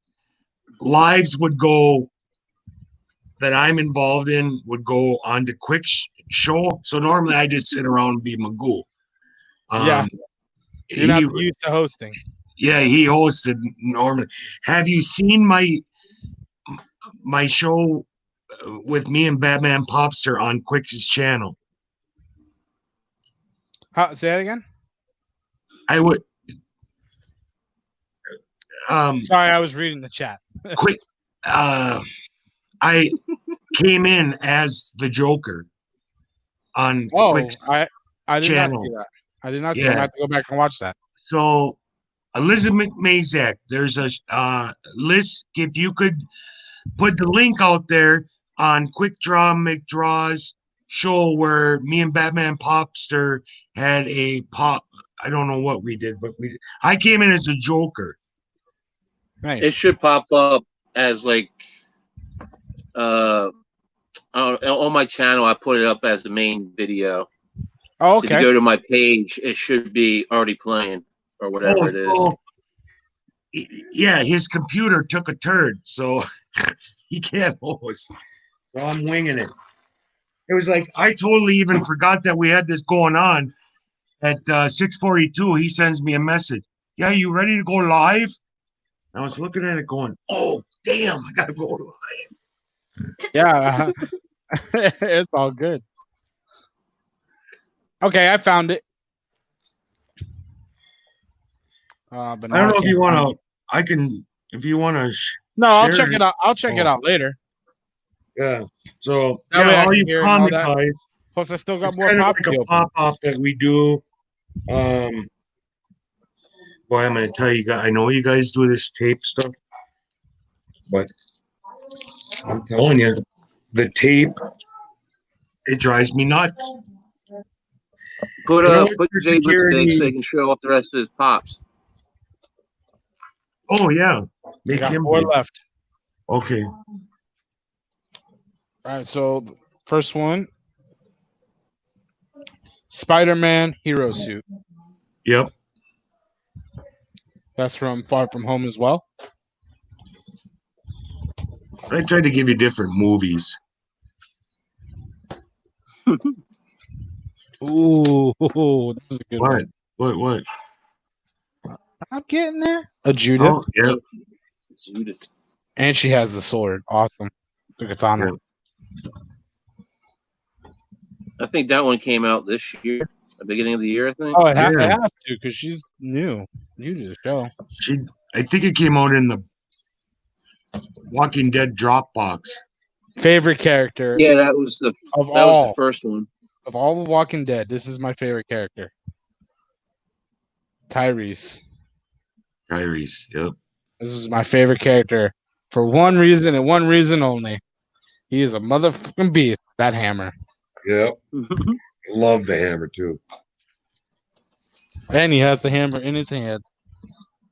lives would go that I'm involved in would go on to quick show. So normally I just sit around and be Magoo. Yeah. You're not used to hosting. Yeah, he hosted normally. Have you seen my show with me and Batman Popster on Quick's channel? Say that again? I would. Sorry, I was reading the chat. quick. I came in as the Joker on Oh, Quick's I did not see channel. that. I did not see. I'm gonna Yeah. have to go back and watch that. So Elizabeth Mazak, there's a list. If you could put the link out there on Quick Draw McDraw's show where me and Batman Popster had a pop. I don't know what we did, but I came in as a Joker. Nice. It should pop up as like on my channel. I put it up as the main video. Oh, So if you okay. go to my page, it should be already playing or whatever it is. So, yeah, his computer took a turd, so he can't host. So I'm winging it. It was like I totally even forgot that we had this going on. At 6:42, he sends me a message. Yeah, you ready to go live? I was looking at it going, oh, damn, I got to go live. Yeah, it's all good. Okay, I found it. But I now don't know if can't you find want it. to, I can, if you want to. No, I'll share check it out. I'll check it Oh. out later. Yeah. So, That way I all can you hear it and all comic that. guys, Plus, I still got it's more kind of pop like to a open. pop-off that we do. Boy, I'm going to tell you guys, I know you guys do this tape stuff, but I'm telling you, the tape, it drives me nuts. Put You know, put for Jblitz big so security. he can show off the rest of his pops. Oh, yeah. I Make got him 4 big. left. Okay. All right, so the first one, Spider-Man hero suit. Yep. That's from Far From Home as well. I tried to give you different movies. Ooh, that was a good What? one. What? I'm getting there. A Judith, Oh, yeah. Judith. and she has the sword. Awesome. The katana. Yeah. I think that one came out this year, the beginning of the year. I think. Oh, it Yeah. has to because she's new to the show. I think it came out in the Walking Dead Dropbox. Favorite character Yeah, that was the first one. Of all the Walking Dead. This is my favorite character. Tyrese. Yep. This is my favorite character for one reason and one reason only. He is a motherfucking beast. That hammer. Yep. Love the hammer too. And he has the hammer in his hand.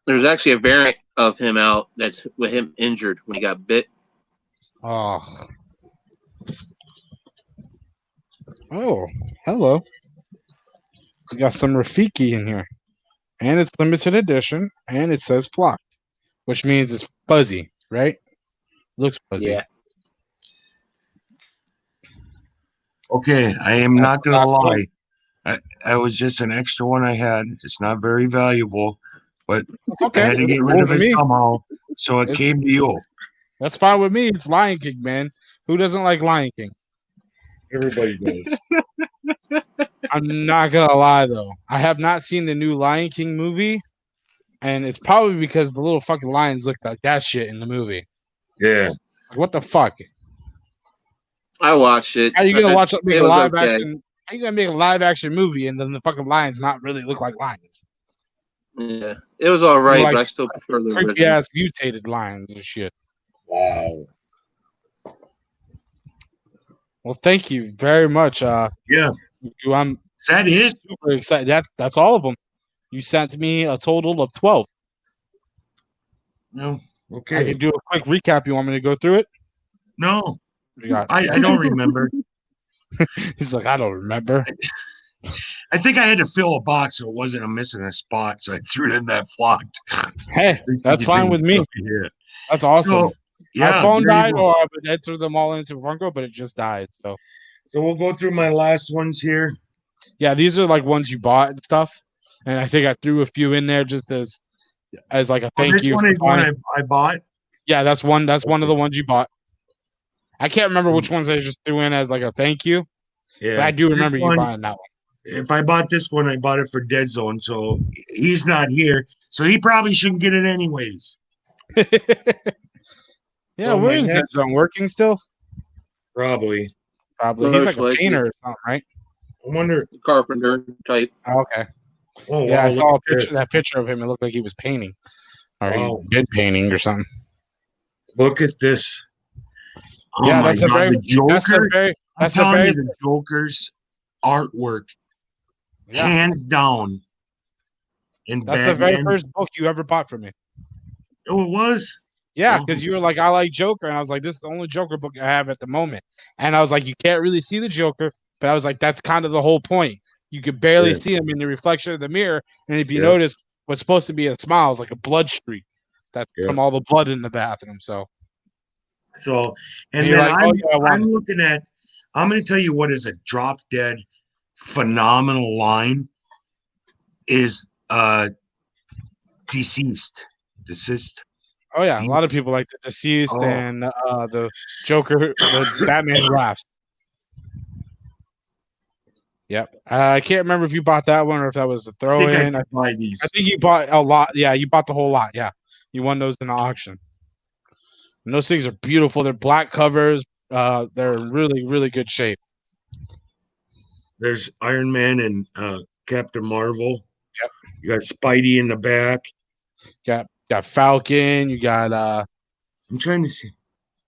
There's actually a variant of him out that's with him injured when he got bit. Oh, hello. We got some Rafiki in here. And it's limited edition. And it says flocked, which means it's fuzzy, right? Looks fuzzy. Yeah. Okay, I am not gonna lie. I was just an extra one I had. It's not very valuable, but Okay. I had to get rid of it somehow. So it came to you. That's fine with me. It's Lion King, man. Who doesn't like Lion King? Everybody does. I'm not gonna lie though. I have not seen the new Lion King movie, and it's probably because the little fucking lions looked like that shit in the movie. Yeah. Like, what the fuck? I watched it. How are you gonna make a live okay. action? How you gonna make a live action movie and then the fucking lions not really look like lions? Yeah, it was all right, Like, but I still prefer the creepy original. ass mutated lions and shit. Wow. Well, thank you very much. Yeah. I'm Is that it? super excited. That's all of them. You sent me a total of 12. No. I Okay. can do a quick recap. You want me to go through it? No. You got- I don't remember. He's like, I don't remember. I think I had to fill a box so it wasn't missing a spot, so I threw it in that flocked. Hey, that's fine with me. Yeah. That's awesome. So, yeah, My phone there you died, go. or I would enter them all into Funko, but it just died. So we'll go through my last ones here. yeah, these are like ones you bought and stuff, and I think I threw a few in there just as like a thank This you. one is one I bought. Yeah, that's one. That's one of the ones you bought. I can't remember which ones I just threw in as like a thank you. Yeah, but I do remember you buying that one. If I bought this one, I bought it for Dead Zone, so he's not here, so he probably shouldn't get it anyways. Yeah, So where my is that next, zone working still? probably. Probably. He's like Most a likely. painter or something, right? I wonder. Carpenter type. Oh, okay. Oh Yeah, wow, I look saw at a picture. this. That picture of him. It looked like he was painting, or he Wow, did painting or something. look at this. Oh Yeah, my God, the Joker. I'm that's the telling very you, the Joker's artwork, yeah. hands down, in That's the very Batman. first book you ever bought from me. Oh, it was. Yeah, Oh, because you were like, I like Joker, and I was like, this is the only Joker book I have at the moment. And I was like, you can't really see the Joker, but I was like, that's kind of the whole point. You could barely yeah, see him in the reflection of the mirror, and if you yeah, notice, what's supposed to be a smile is like a blood streak. That's yeah. from all the blood in the bathroom. So, So, and and you're then like, oh yeah, I want I'm it. looking at. I'm going to tell you what is a drop dead, phenomenal line is deceased, deceased. Oh yeah, a lot of people like the deceased Oh, and the Joker, the Batman Who Laughs. Yep, I can't remember if you bought that one or if that was a I throw think I in. could buy I these. think you bought a lot. Yeah, you bought the whole lot. Yeah, you won those in the auction. And those things are beautiful. They're black covers. They're in really, really good shape. There's Iron Man and Captain Marvel. Yep. You got Spidey in the back. Got Falcon. You got I'm trying to see.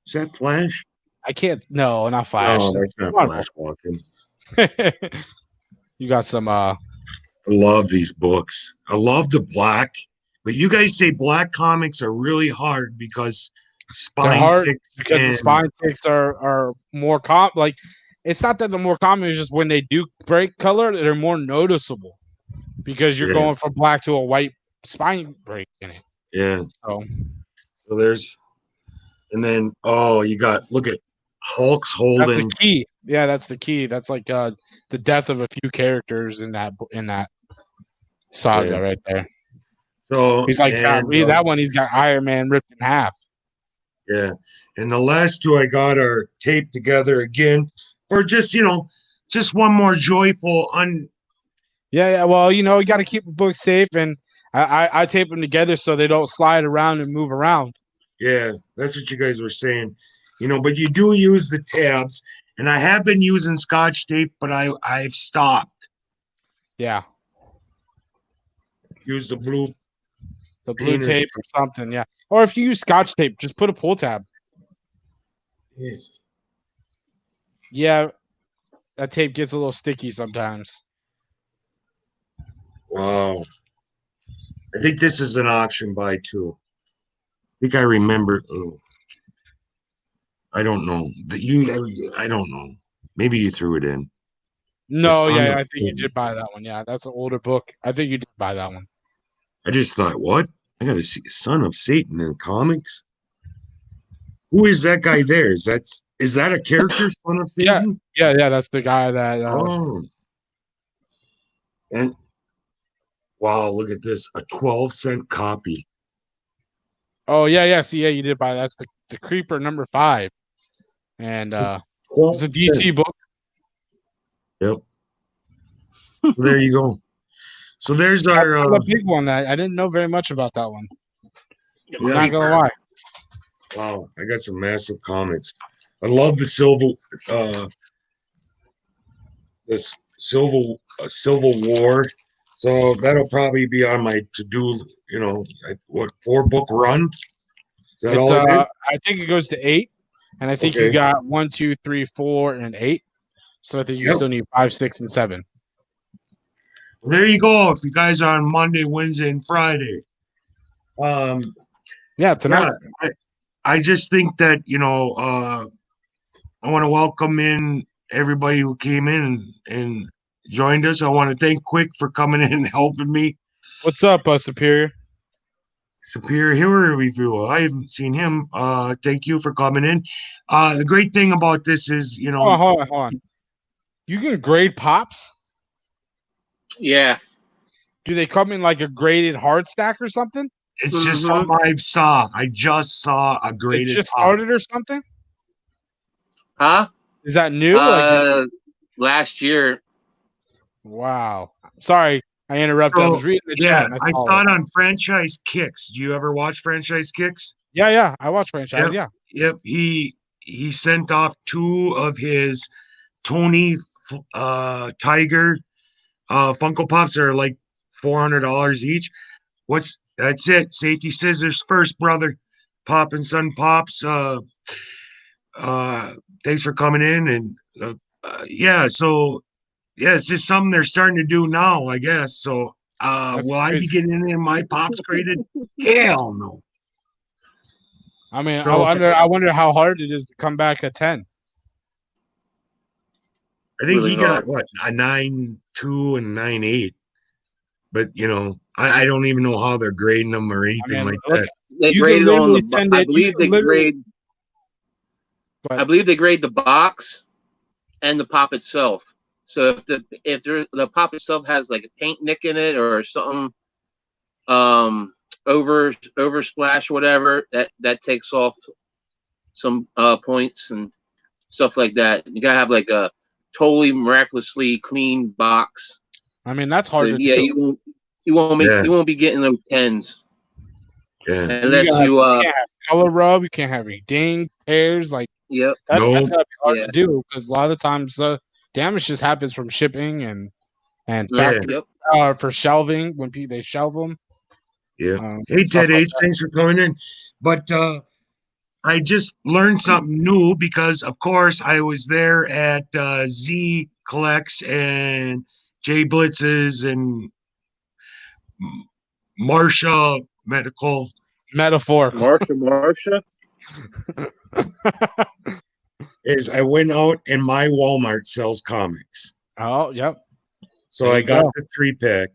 Is that Flash? I can't. No, not Flash. No, It's that's not Marvel. Flash walking. You got some. I love these books. I love the black, but you guys say black comics are really hard because They're spine hard ticks because the and spine ticks are more common. Like it's not that they're more common. It's just when they do break color, they're more noticeable because you're yeah, going from black to a white spine break in it. yeah. So So there's and then oh, you got look at Hulk's that's the holding. key. Yeah, that's the key. That's like the death of a few characters in that Yeah. saga right there. So He's like and that one. He's got Iron Man ripped in half. yeah, and the last two I got are taped together again for just just one more joyful Yeah. Well, you got to keep the book safe, and I tape them together so they don't slide around and move around. Yeah, that's what you guys were saying. But you do use the tabs, and I have been using Scotch tape, but I've stopped. Yeah, Use the blue the blue painters. tape or something. Yeah, or if you use Scotch tape, just put a pull tab. Yes. Yeah, that tape gets a little sticky sometimes. Wow. I think this is an auction buy too. I think I remember. Oh, I don't know. I don't know. Maybe you threw it in. No, yeah, I think you did buy that one. Yeah, that's an older book. I think you did buy that one. I just thought, what? I got to see Son of Satan in comics. Who is that guy there? Is that a character, Son of Yeah, Satan? yeah. That's the guy that. Oh, and wow, look at this, a 12-cent copy. Oh yeah. See, yeah, you did buy that's the Creeper number 5, and it's a DC book. Yep. There you go. So there's That's our a big one. I didn't know very much about that one. yeah. Not gonna lie. Wow, I got some massive comics. I love the Civil War. So that'll probably be on my to-do, 4-book run. Is that It's all it is? I think it goes to 8, and I think you Okay. got 1, 2, 3, 4, and 8. So I think you Yep. still need 5, 6, and 7. Well, there you go. If you guys are on Monday, Wednesday, and Friday. Yeah, tonight. Yeah, I just think that I want to welcome in everybody who came in and joined us. I want to thank Quick for coming in and helping me. What's up, Superior? Superior Hero Review. I haven't seen him. Thank you for coming in. The great thing about this is, Hold on. You can grade pops? Yeah. Do they come in like a graded hard stack or something? it's just something I saw. I just saw a It graded just pop. started or something? Huh? Is that new? Last year. Wow. Sorry, I interrupted. I was reading the chat. And I saw it on Franchise Kicks. Do you ever watch Franchise Kicks? Yeah. I watch Franchise. Yeah. Yep, he sent off 2 of his Tony Tiger Funko Pops are like $400 each. That's it. Safety scissors first, brother. Pop and Son Pops. Thanks for coming in and yeah. So yeah, it's just something they're starting to do now, I guess. So That's will I be crazy. getting any of my pops graded? Hell no. I mean, So I wonder how hard it is to come back at 10. I think Really he got hard. what a 9.2 and 9.8. But I don't even know how they're grading them or I anything mean, like look, that. They you can graded on literally the. send I it. You believe can they literally. grade. But I believe they grade the box and the pop itself. So if the pop itself has like a paint nick in it or something, over splash, whatever, that takes off some points and stuff like that. You gotta have like a totally miraculously clean box. I mean, that's So hard to yeah, do. Yeah, you won't be getting those 10s yeah. unless You can't have color rub. You can't have any ding tears. Like yep, that's No, gotta be hard yeah, to do because a lot of times damage just happens from shipping and yeah, factory yep. for shelving when they shelve them. yeah. Hey Stuff Ted like H, thanks for coming in. But I just learned something new because of course I was there at Z Collects and Jblitz's and Marsha Medical. metaphorical. Marsha. Is I went out and my Walmart sells comics. Oh, yep. So There I you got go. the 3-pack.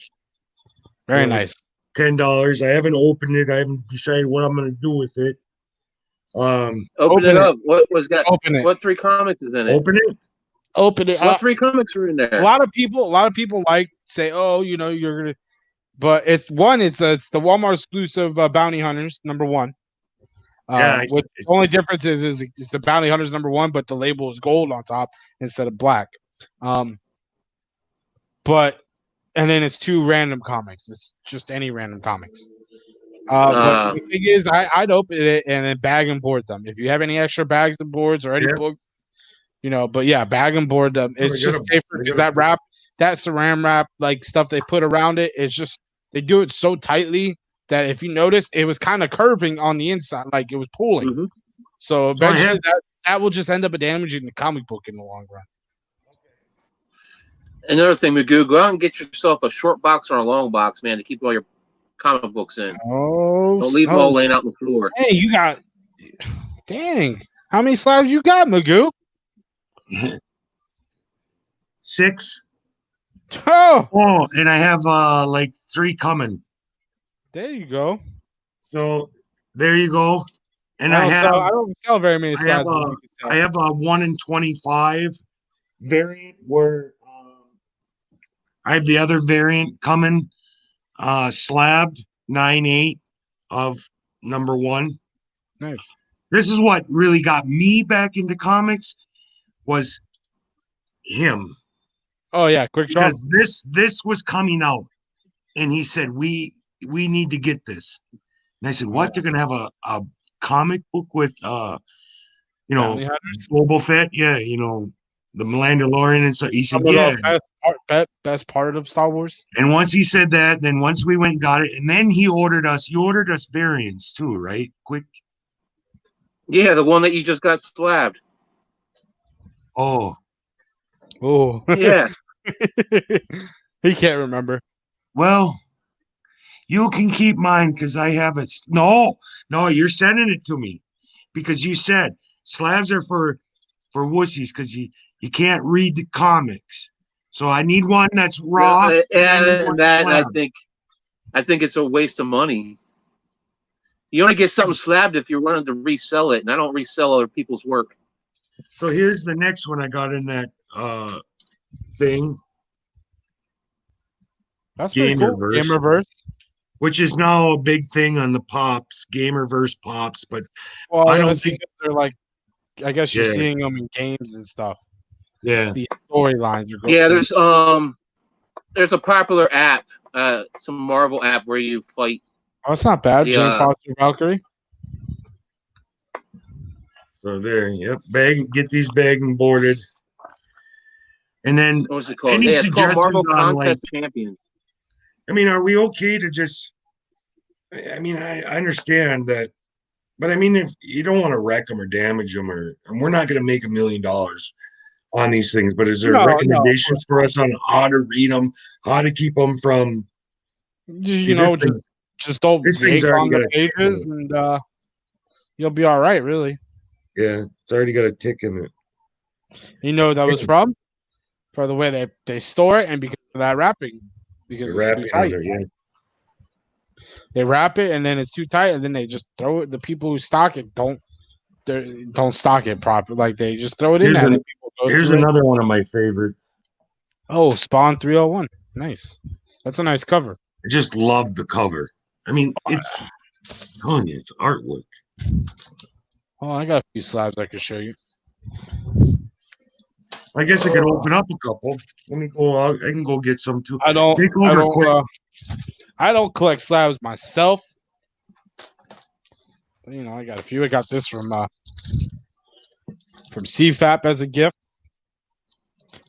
Very It was nice. $10. I haven't opened it. I haven't decided what I'm gonna do with it. Open Open it it. up. What was that? Open it. What 3 comics is in it? Open it. Open it. What 3 comics are in A there? lot of people like say, oh, you're gonna, but it's the Walmart exclusive Bounty Hunters #1. Yeah, Which the only difference is it's the Bounty Hunters #1, but the label is gold on top instead of black. But and then it's 2 random comics. It's just any random comics. But the thing is, I'd open it and then bag and board them. If you have any extra bags and boards or any yeah. books, but yeah, bag and board them. It's just safer because that wrap, that saran wrap, like stuff they put around it, it's just they do it so tightly that if you notice, it was kind of curving on the inside, like it was pulling. Mm-hmm. So eventually, that will just end up damaging the comic book in the long run. Another thing, Magoo, go out and get yourself a short box or a long box, man, to keep all your comic books in. Oh, Don't leave them all laying out on the floor. Hey, you got, dang, how many slabs you got, Magoo? 6. Oh, And I have like 3 coming. there you go. So there you go. And I don't sell very many slabs. I have a 1 in 25 variant where I have the other variant coming, slabbed 9.8 of #1. Nice. This is what really got me back into comics was him. Oh yeah, quick draw. Because this was coming out, and he said we need to get this. And I said, what? Yeah. They're gonna have a comic book with Bounty Hunters? Boba Fett, yeah, the Mandalorian and so he said, yeah. Best part of Star Wars. And once he said that, then once we went and got it, and then he ordered us variants too, right? Quick. Yeah, the one that you just got slabbed. Oh. Yeah. He can't remember. Well, you can keep mine because I have it. No, you're sending it to me because you said slabs are for wussies because you can't read the comics. So I need one that's raw. And that I think it's a waste of money. You only get something slabbed if you're wanting to resell it, and I don't resell other people's work. So here's the next one I got in that thing. That's pretty cool. Gamerverse. Which is now a big thing on the pops, Gamerverse pops, but well, I don't think they're like, I guess you're seeing them in games and stuff. Yeah. The storylines are going. Yeah, there's a popular app, some Marvel app where you fight. Oh, it's not bad. Jane Foster Valkyrie. So there, yep. Get these bagged and boarded. And then What's it called? any Yeah, it's called suggestions Marvel on like, Contest Champions. I mean, are we okay to just, I mean, I understand that, but I mean, if you don't want to wreck them or damage them, and we're not going to make $1,000,000 on these things, but is there No, of recommendations course for not. us on how to read them, how to keep them from, see, You know, just don't this thing's yank already on the got a tick in pages, it. and you'll be all right. Really, Yeah, it's already got a tick in it. you know what that was from for the way they store it, and because of that wrapping, because The it's too wrapping on tight. there, yeah. They wrap it, and then it's too tight, and then they just throw it. The people who stock it don't stock it properly. Like they just throw it in there, and then people go Here's through it. another one of my favorites. Oh, Spawn 301. Nice. That's a nice cover. I just love the cover. I mean, it's I'm telling you, it's artwork. Oh, I got a few slabs I could show you. I guess I could open up a couple. Let me go out. I can go get some too. I don't. Take I over don't. quick. I don't collect slabs myself. But, you know, I got a few. I got this from CFAP as a gift.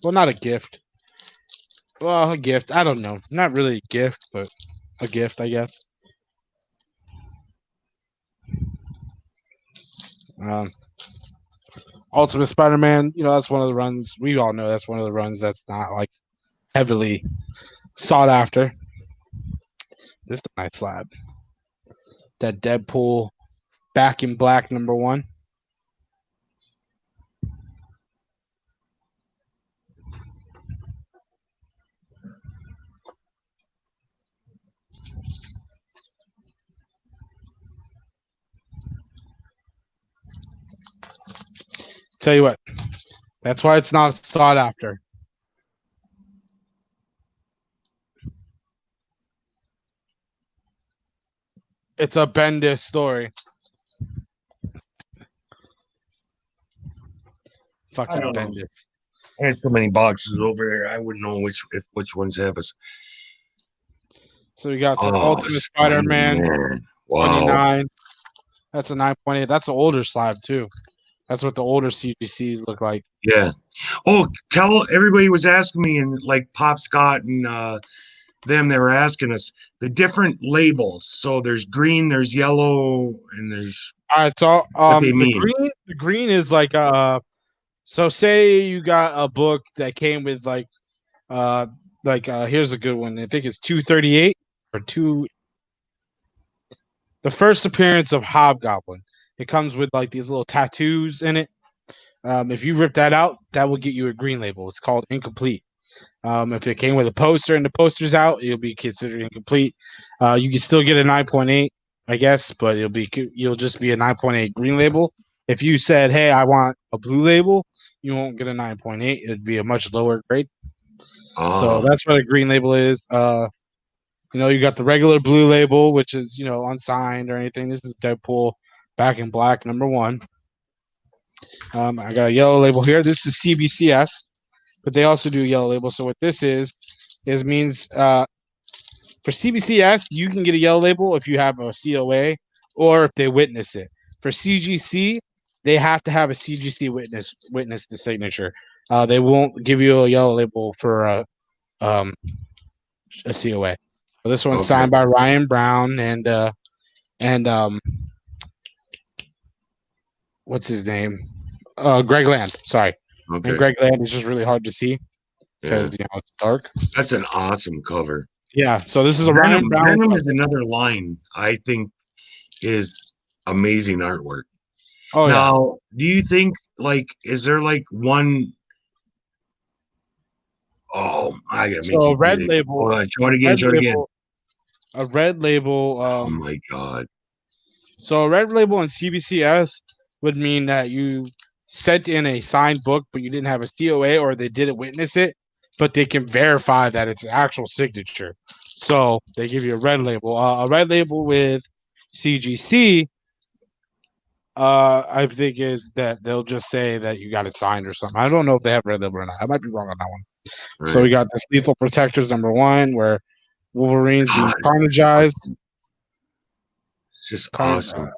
Well, not a gift. Well, a gift. I don't know. Not really a gift, but a gift, I guess. Ultimate Spider-Man. You know, that's one of the runs. We all know that's one of the runs that's not like heavily sought after. This is a nice slab. That Deadpool Back in Black #1. Tell you what, that's why it's not sought after. It's a Bendis story. Fucking Bendis. I had so many boxes over there. I wouldn't know which ones have us. So we got some Ultimate Spider-Man. Wow. 29. That's a 9.8. That's an older slab too. That's what the older CGCs look like. Yeah. Oh, tell everybody was asking me, and like Pop Scott and them, they were asking us the different labels. So there's green, there's yellow, and there's all right. So what they mean. The green is like so say you got a book that came with here's a good one. I think it's 238 or 2. The first appearance of Hobgoblin. It comes with like these little tattoos in it. If you rip that out, that will get you a green label. It's called incomplete. If it came with a poster and the poster's out, it'll be considered incomplete. You can still get a 9.8, I guess, but you'll just be a 9.8 green label. If you said, "Hey, I want a blue label," you won't get a 9.8. It'd be a much lower grade. So that's what a green label is. You know, you got the regular blue label, which is, you know, unsigned or anything. This is Deadpool Back in Black #1. I got a yellow label here. This is CBCS, but they also do yellow label. So what this means for CBCS, you can get a yellow label if you have a COA or if they witness it. For CGC, they have to have a CGC witness the signature. They won't give you a yellow label for a COA. So this one's signed by Ryan Brown and what's his name? Greg Land. Sorry. Okay. And Greg Land is just really hard to see because you know it's dark. That's an awesome cover. Yeah. So this is a Ryan Brown. Venom is another line I think is amazing artwork. Oh, now, do you think is there like one? Oh, I gotta make a red label. Hold on, show it again. A red label. Oh my god. So a red label in CBCS would mean that you sent in a signed book, but you didn't have a COA or they didn't witness it, but they can verify that it's an actual signature. So they give you a red label. A red label with CGC, I think is that they'll just say that you got it signed or something. I don't know if they have red label or not. I might be wrong on that one. Right. So we got this Lethal Protectors #1 where Wolverine's being carnageized. It's just awesome.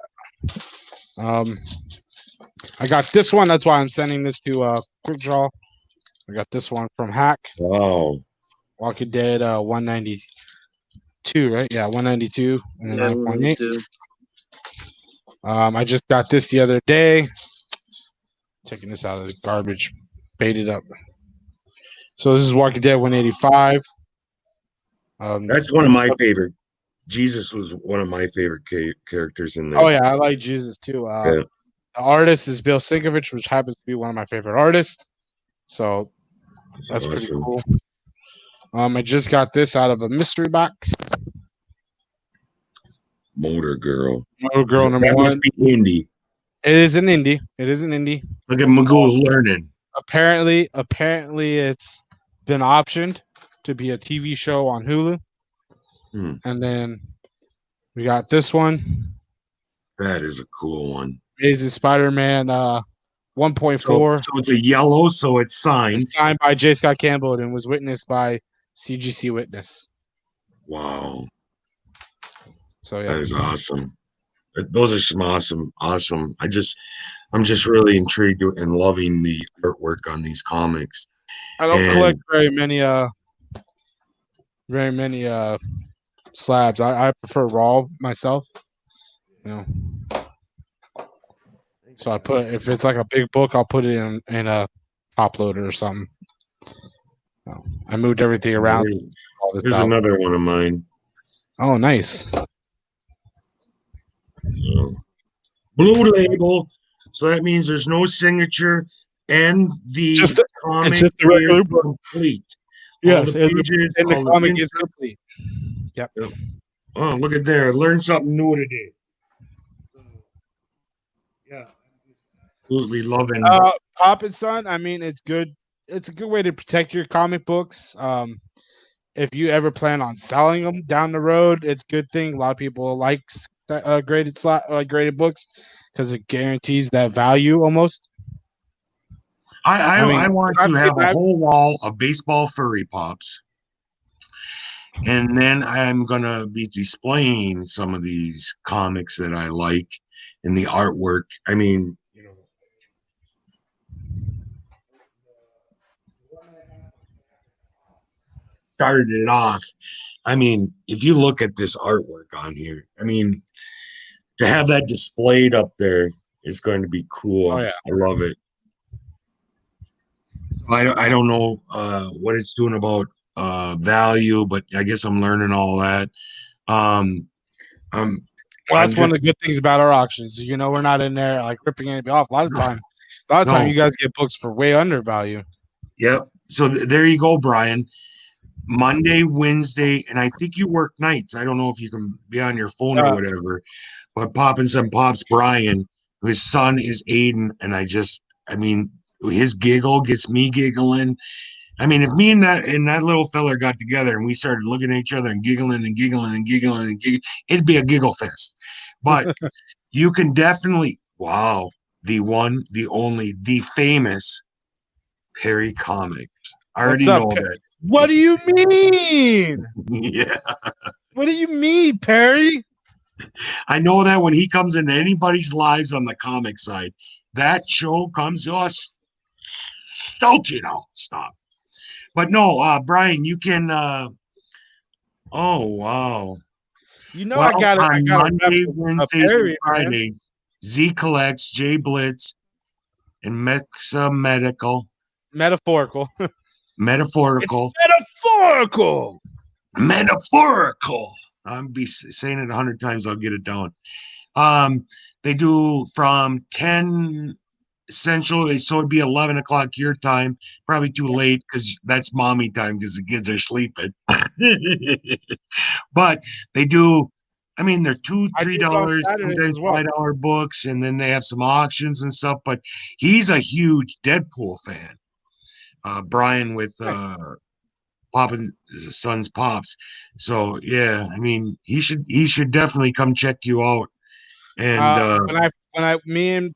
I got this one. That's why I'm sending this to Quick Draw. I got this one from Hack. Wow. Walking Dead 192, right? Yeah, 192 and then Yeah, 9.8. 192. I just got this the other day. Taking this out of the garbage, baited up. So this is Walking Dead 185. That's one of my favorite. Jesus was one of my favorite characters in there. Oh yeah, I like Jesus too. Yeah. The artist is Bill Sinkovich, which happens to be one of my favorite artists. So that's pretty awesome. cool. I just got this out of a mystery box. Motor Girl. Motor Girl number That one. must be indie. It is an indie. It is an indie. Look at Magoo learning. Apparently, it's been optioned to be a TV show on Hulu. And then we got this one. That is a cool one. Amazing Spider-Man 1.4. So it's a yellow, so it's signed. It's signed by J. Scott Campbell and was witnessed by CGC Witness. Wow. So yeah. That is awesome. Those are some awesome. I'm just really intrigued and loving the artwork on these comics. I don't collect very many slabs. I prefer raw myself. You know. So I put, if it's like a big book, I'll put it in a top loader or something. So I moved everything around. There's another one of mine. Oh, nice. Blue label. So that means there's no signature and the comic it's just a regular book. Complete. Yes, all the pages, and the all comic is complete. Yep. Oh, look at there. Learn something new today. Yeah. Absolutely loving Pop and Son, I mean, it's good. It's a good way to protect your comic books. If you ever plan on selling them down the road, it's a good thing. A lot of people like graded books because it guarantees that value almost. I want to have a whole wall of baseball furry pops. And then I'm going to be displaying some of these comics that I like in the artwork. I mean, you know, started it off. I mean, if you look at this artwork on here, I mean, to have that displayed up there is going to be cool. Oh, yeah. I love it. I don't know what it's doing about value, but I guess I'm learning all that. Well, that's one of the good things about our auctions. You know, we're not in there like ripping anybody off. A lot of time, you guys get books for way under value. Yep. So there you go, Brian. Monday, Wednesday, and I think you work nights. I don't know if you can be on your phone or whatever, but Poppin' Some Pops Brian, his son is Aiden, and I mean, his giggle gets me giggling. I mean, if me and that little feller got together and we started looking at each other and giggling and giggling and giggling and giggling, it'd be a giggle fest. But you can definitely, wow, the one, the only, the famous Perry Comics. I already know that. What do you mean? Yeah. What do you mean, Perry? I know that when he comes into anybody's lives on the comic side, that show comes to us. Don't you know? Stop. But no, Brian, you can. Oh wow! You know, well, I got Monday, Wednesdays, and Fridays. Z collects Jblitz and Mexa Medical. Metaphorical. Metaphorical. It's metaphorical. I'm be saying it 100 times. I'll get it down. They do from 10 Central, so it'd be 11 o'clock your time. Probably too late because that's mommy time because the kids are sleeping. But they do. I mean, they're $2, $3, sometimes $5 books, and then they have some auctions and stuff. But he's a huge Deadpool fan. Brian with Poppin' his son's pops. So yeah, I mean, he should definitely come check you out. And me and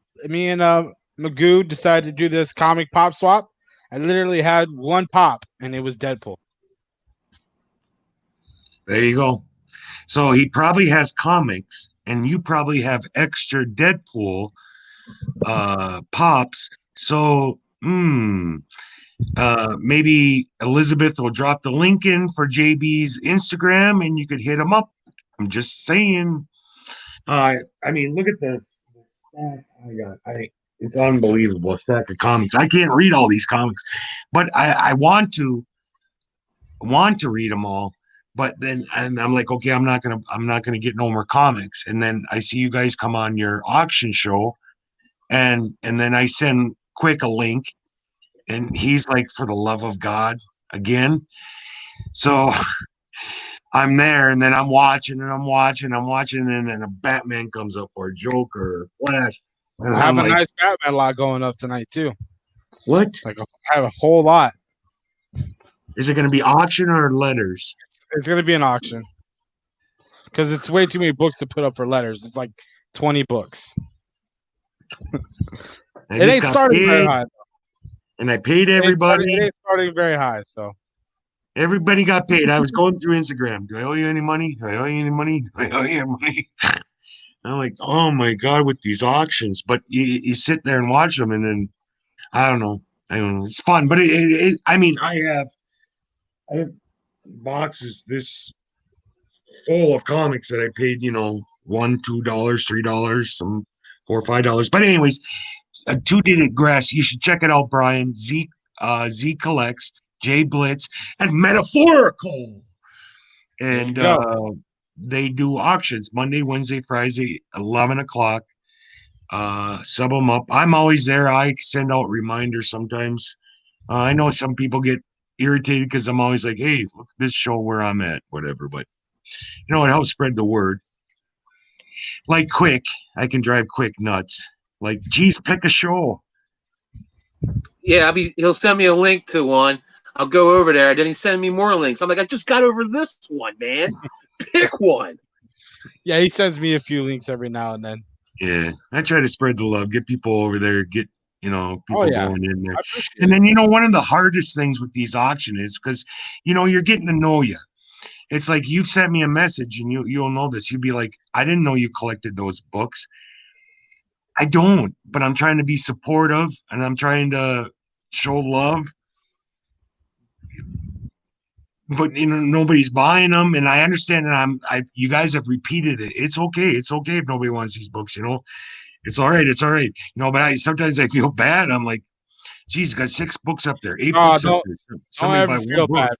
Magoo decided to do this comic pop swap, I literally had one pop, and it was Deadpool. There you go. So he probably has comics, and you probably have extra Deadpool. pops. So maybe Elizabeth will drop the link in for JB's Instagram and you could hit him up. I'm just saying. I mean, look at the stack I got. It's unbelievable stack of comics. I can't read all these comics, but I want to read them all. But then, and I'm like, okay, I'm not gonna get no more comics. And then I see you guys come on your auction show, and then I send Quick a link, and he's like, for the love of God, again. So I'm there, and then I'm watching, and then a Batman comes up, or Joker, or Flash, and I have I'm a like, nice Batman lot going up tonight too. what Like I have a whole lot. is it going to be, auction or letters? It's gonna be an auction because it's way too many books to put up for letters. It's like 20 books. I It just ain't got starting very paid, high. and I paid It everybody. ain't starting very high. So Everybody got paid. I was going through Instagram. Do I owe you any money? Do I owe you any money? Do I owe you money? I'm like, oh my God, with these auctions. But you sit there and watch them, and then I don't know. It's fun, but I mean, I have boxes this full of comics that I paid, $1, $2, $3, some $4, $5. But anyways, Two Did Grass. You should check it out, Brian. Z Collects, Jblitz, and Metaphorical. there you And go. they do auctions Monday, Wednesday, Friday, 11 o'clock. Sub them up. I'm always there. I send out reminders sometimes. I know some people get irritated because I'm always like, hey, look at this show where I'm at, whatever. But, it helps spread the word. Like Quick, I can drive Quick nuts. Like, geez, pick a show. Yeah, he'll send me a link to one. I'll go over there. Then he send me more links. I'm like, I just got over this one, man. Pick one. Yeah, he sends me a few links every now and then. Yeah, I try to spread the love, get people over there, get people going in there. And then one of the hardest things with these auctions is because you're getting to know you. It's like you've sent me a message, and you'll know this. You'd be like, I didn't know you collected those books. I don't, but I'm trying to be supportive, and I'm trying to show love. But nobody's buying them, and I understand that you guys have repeated it. It's okay. It's okay if nobody wants these books. It's all right. It's all right. But sometimes I feel bad. I'm like, geez, got 6 books up there, 8 books up there. Somebody buy one book. Bad,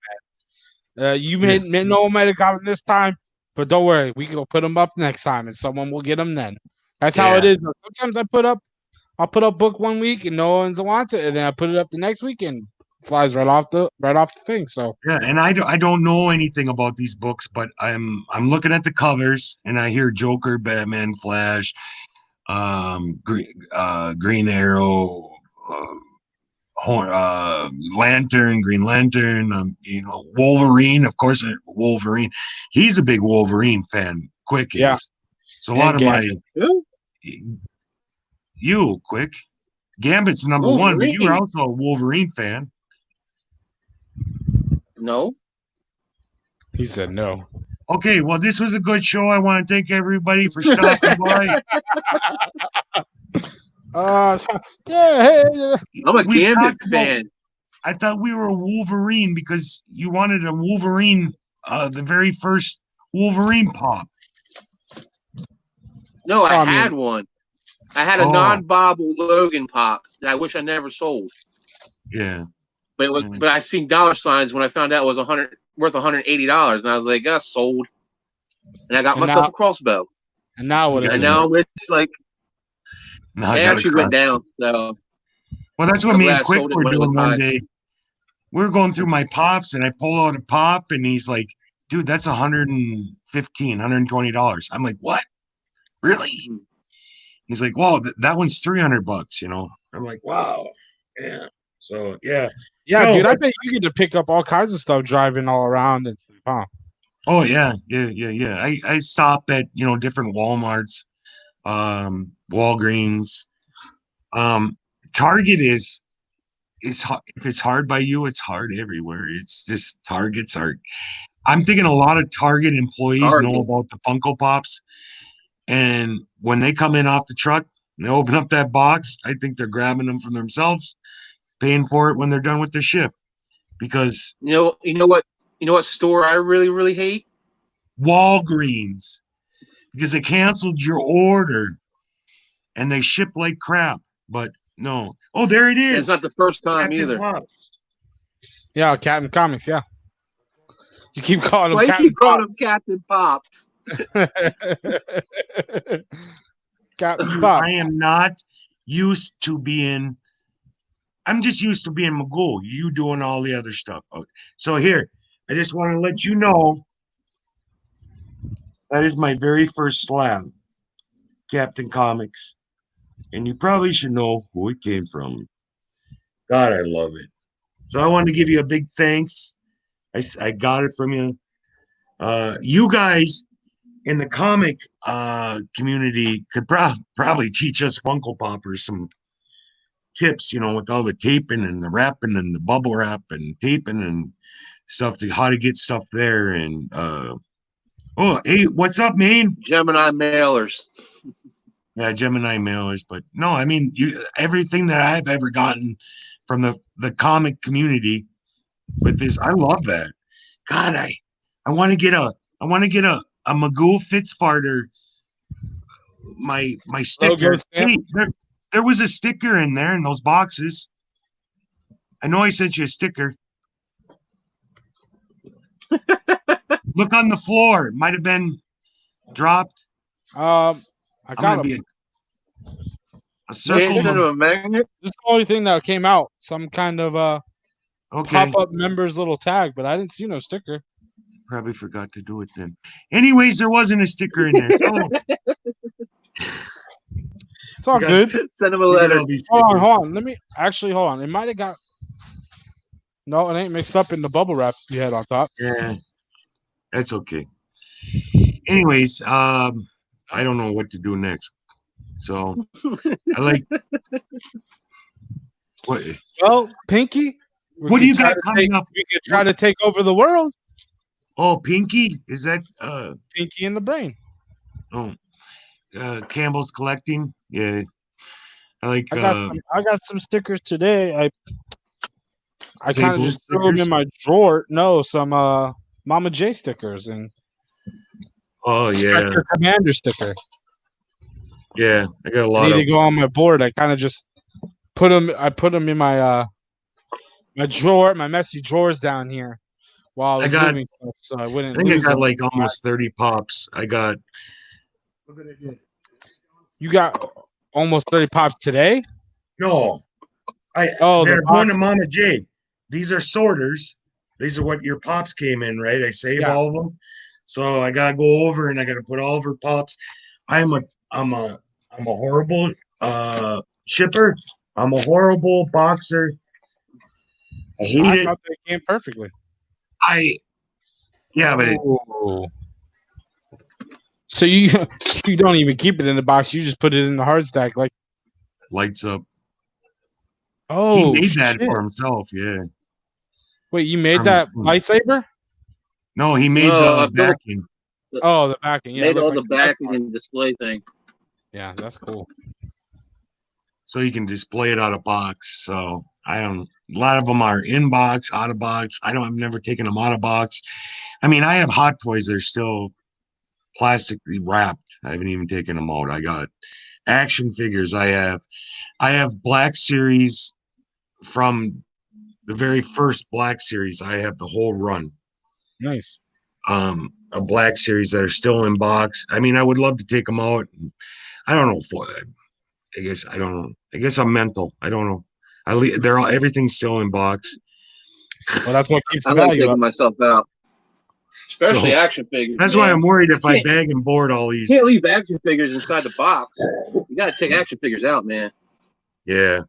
man. You may no one might have got them this time, but don't worry, we can go put them up next time, and someone will get them then. That's how it is. Sometimes I'll put up book one week and no one's wants it, and then I put it up the next week and flies right off the thing. So and I don't know anything about these books, but I'm looking at the covers and I hear Joker, Batman, Flash, Green Arrow, Lantern, Green Lantern, Wolverine, of course, Wolverine. He's a big Wolverine fan. Quick is. Yeah. So a lot of you Quick. Gambit's number Wolverine. 1, but you were also a Wolverine fan. No. He said no. Okay, well, this was a good show. I want to thank everybody for stopping by. I'm a Gambit fan. I thought we were a Wolverine because you wanted a Wolverine, the very first Wolverine pop. No, I had one. I had a non-bobble Logan pop that I wish I never sold. Yeah. But it was, but I seen dollar signs when I found out it was worth $180, and I was like, sold. And I got myself a crossbow. And now what? And now it's like it actually went down. So well, that's what me and Quick were doing one day. We were going through my pops, and I pull out a pop, and he's like, "Dude, that's $115, $120." I'm like, "What? Really?" He's like, "Well, that one's $300." I'm like, "Wow, yeah." So yeah. Yeah, dude, I bet you get to pick up all kinds of stuff driving all around and Oh yeah. I stop at different Walmarts, Walgreens, Target is if it's hard by you, it's hard everywhere. It's just Targets are. I'm thinking a lot of Target employees know about the Funko Pops, and when they come in off the truck, and they open up that box, I think they're grabbing them for themselves, paying for it when they're done with their shift. Because you know what store I really, really hate? Walgreens, because they canceled your order and they ship like crap. But no. Oh, there it And it's is. not the first time Captain either. Pops. Yeah, Captain Comics. Yeah, you keep calling Why him you Captain keep calling him Captain Pops? Captain Pop. I am not used to being. I'm just used to being Magoo. You doing all the other stuff. Okay. So here, I just want to let you know that is my very first slab, Captain Comics, and you probably should know who it came from. God, I love it. So I wanted to give you a big thanks. I got it from you. You guys in the comic community could probably teach us Funko Poppers some tips, with all the taping and the wrapping and the bubble wrap and taping and stuff to how to get stuff there. And oh, hey, what's up, man? Gemini mailers. Yeah, Gemini mailers, but no, I mean everything that I've ever gotten from the comic community with this, I love that. God, I want to get a Magoo Fitzfarter my sticker. Logo stamp. Hey, there was a sticker in there in those boxes. I know I sent you a sticker. Look on the floor. It might have been dropped. I I'm got gonna him. be a circle. Send him a magnet. This is the only thing that came out. Some kind of Okay, pop-up members little tag, but I didn't see no sticker. probably forgot to do it then. Anyways, there wasn't a sticker in there. So It's all got- good. Send him a look at letter. all these Hold stickers. on. Let me actually hold on. It might have got. No, it ain't mixed up in the bubble wrap you had on top. Yeah, that's okay. Anyways, I don't know what to do next. So I like what Well, Pinky. we what do could you try got to coming take- up? We could try to take over the world. Oh, Pinky? Is that Pinky in the brain. oh Campbell's collecting? Yeah. I like I got some stickers today. I kind of Cable just threw them stickers? in my drawer. No, some Mama J stickers and oh yeah, Spectre Commander sticker. yeah. I got a I lot need of to go on my board. I kind of just put them. I put them in my my drawer, my messy drawers down here while I was got- moving stuff, so I I wouldn't think I lose got them. like almost 30 pops. I got You got almost 30 pops today. no. Oh, They're the going to box. Mama J. These are sorters. These are what your pops came in, right? I save Yeah. all of them. So I gotta go over and I gotta put all of her pops. I'm a horrible shipper. I'm a horrible boxer. I hate I it. thought they came perfectly. Yeah, but Oh. So you you don't even keep it in the box. You just put it in the hard stack. Like, lights up. oh, He made that shit. for himself. Yeah. Wait, you made From- that lightsaber? No, he made No, I the built- backing. Oh, the backing. Yeah, it Made looks all the like backing and display thing. Yeah, that's cool. So you can display it out of box. So I don't. A lot of them are in box, out of box. I've never taken them out of box. I mean, I have Hot Toys. They're still plastically wrapped. I haven't even taken them out. I got action figures. I have Black Series from the very first Black Series. I have the whole run. Nice. A Black Series that are still in box. I mean, I would love to take them out. I don't know for that. I guess I don't know. I guess I'm mental. I don't know. Everything's still in box. Well, that's what keeps I the like value taking up. myself out, especially So, action figures. That's man. why I'm worried if I Can't- bag and board all these. You can't leave action figures inside the box. You gotta take action figures out, man. Yeah.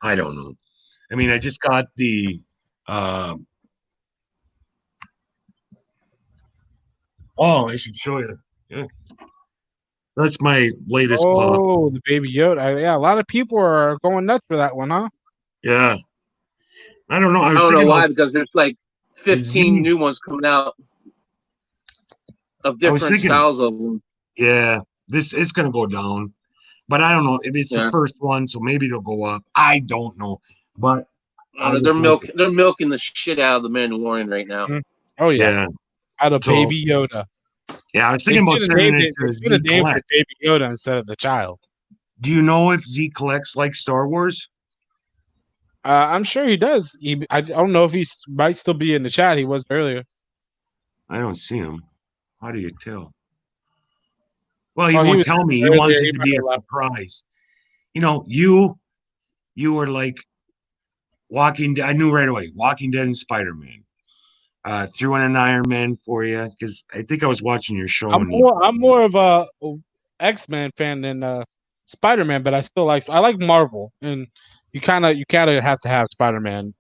I don't know. I mean, I just got the oh, I should show you. Yeah. That's my latest pop. Oh, the Baby Yoda. Yeah, a lot of people are going nuts for that one, huh? Yeah. I don't know. I don't know thinking why, of- because there's like 15 Z. new ones coming out of I was different thinking- styles of them. Yeah. This is gonna go down. But I don't know if it's the Yeah. first one, so maybe it'll go up. I don't know, but I just like it. They're milking the shit out of the Mandalorian right now. Oh yeah, Yeah. out of So Baby Yoda. yeah, I was They thinking about should have sending named it it. They to should have Z named it Collect. Baby Yoda instead of the child. Do you know if Z Collects like Star Wars? I'm sure he does. I don't know if he might still be in the chat. He was earlier. I don't see him. How do you tell? Well, he Oh, he won't was tell me. He earlier. wants it He to might be a have left. surprise. You know, you were like Walking Dead. I knew right away. Walking Dead and Spider-Man. Threw in an Iron Man for you because I think I was watching your show and I'm more of a X-Men fan than Spider-Man, but I like Marvel, and you kind of have to have Spider-Man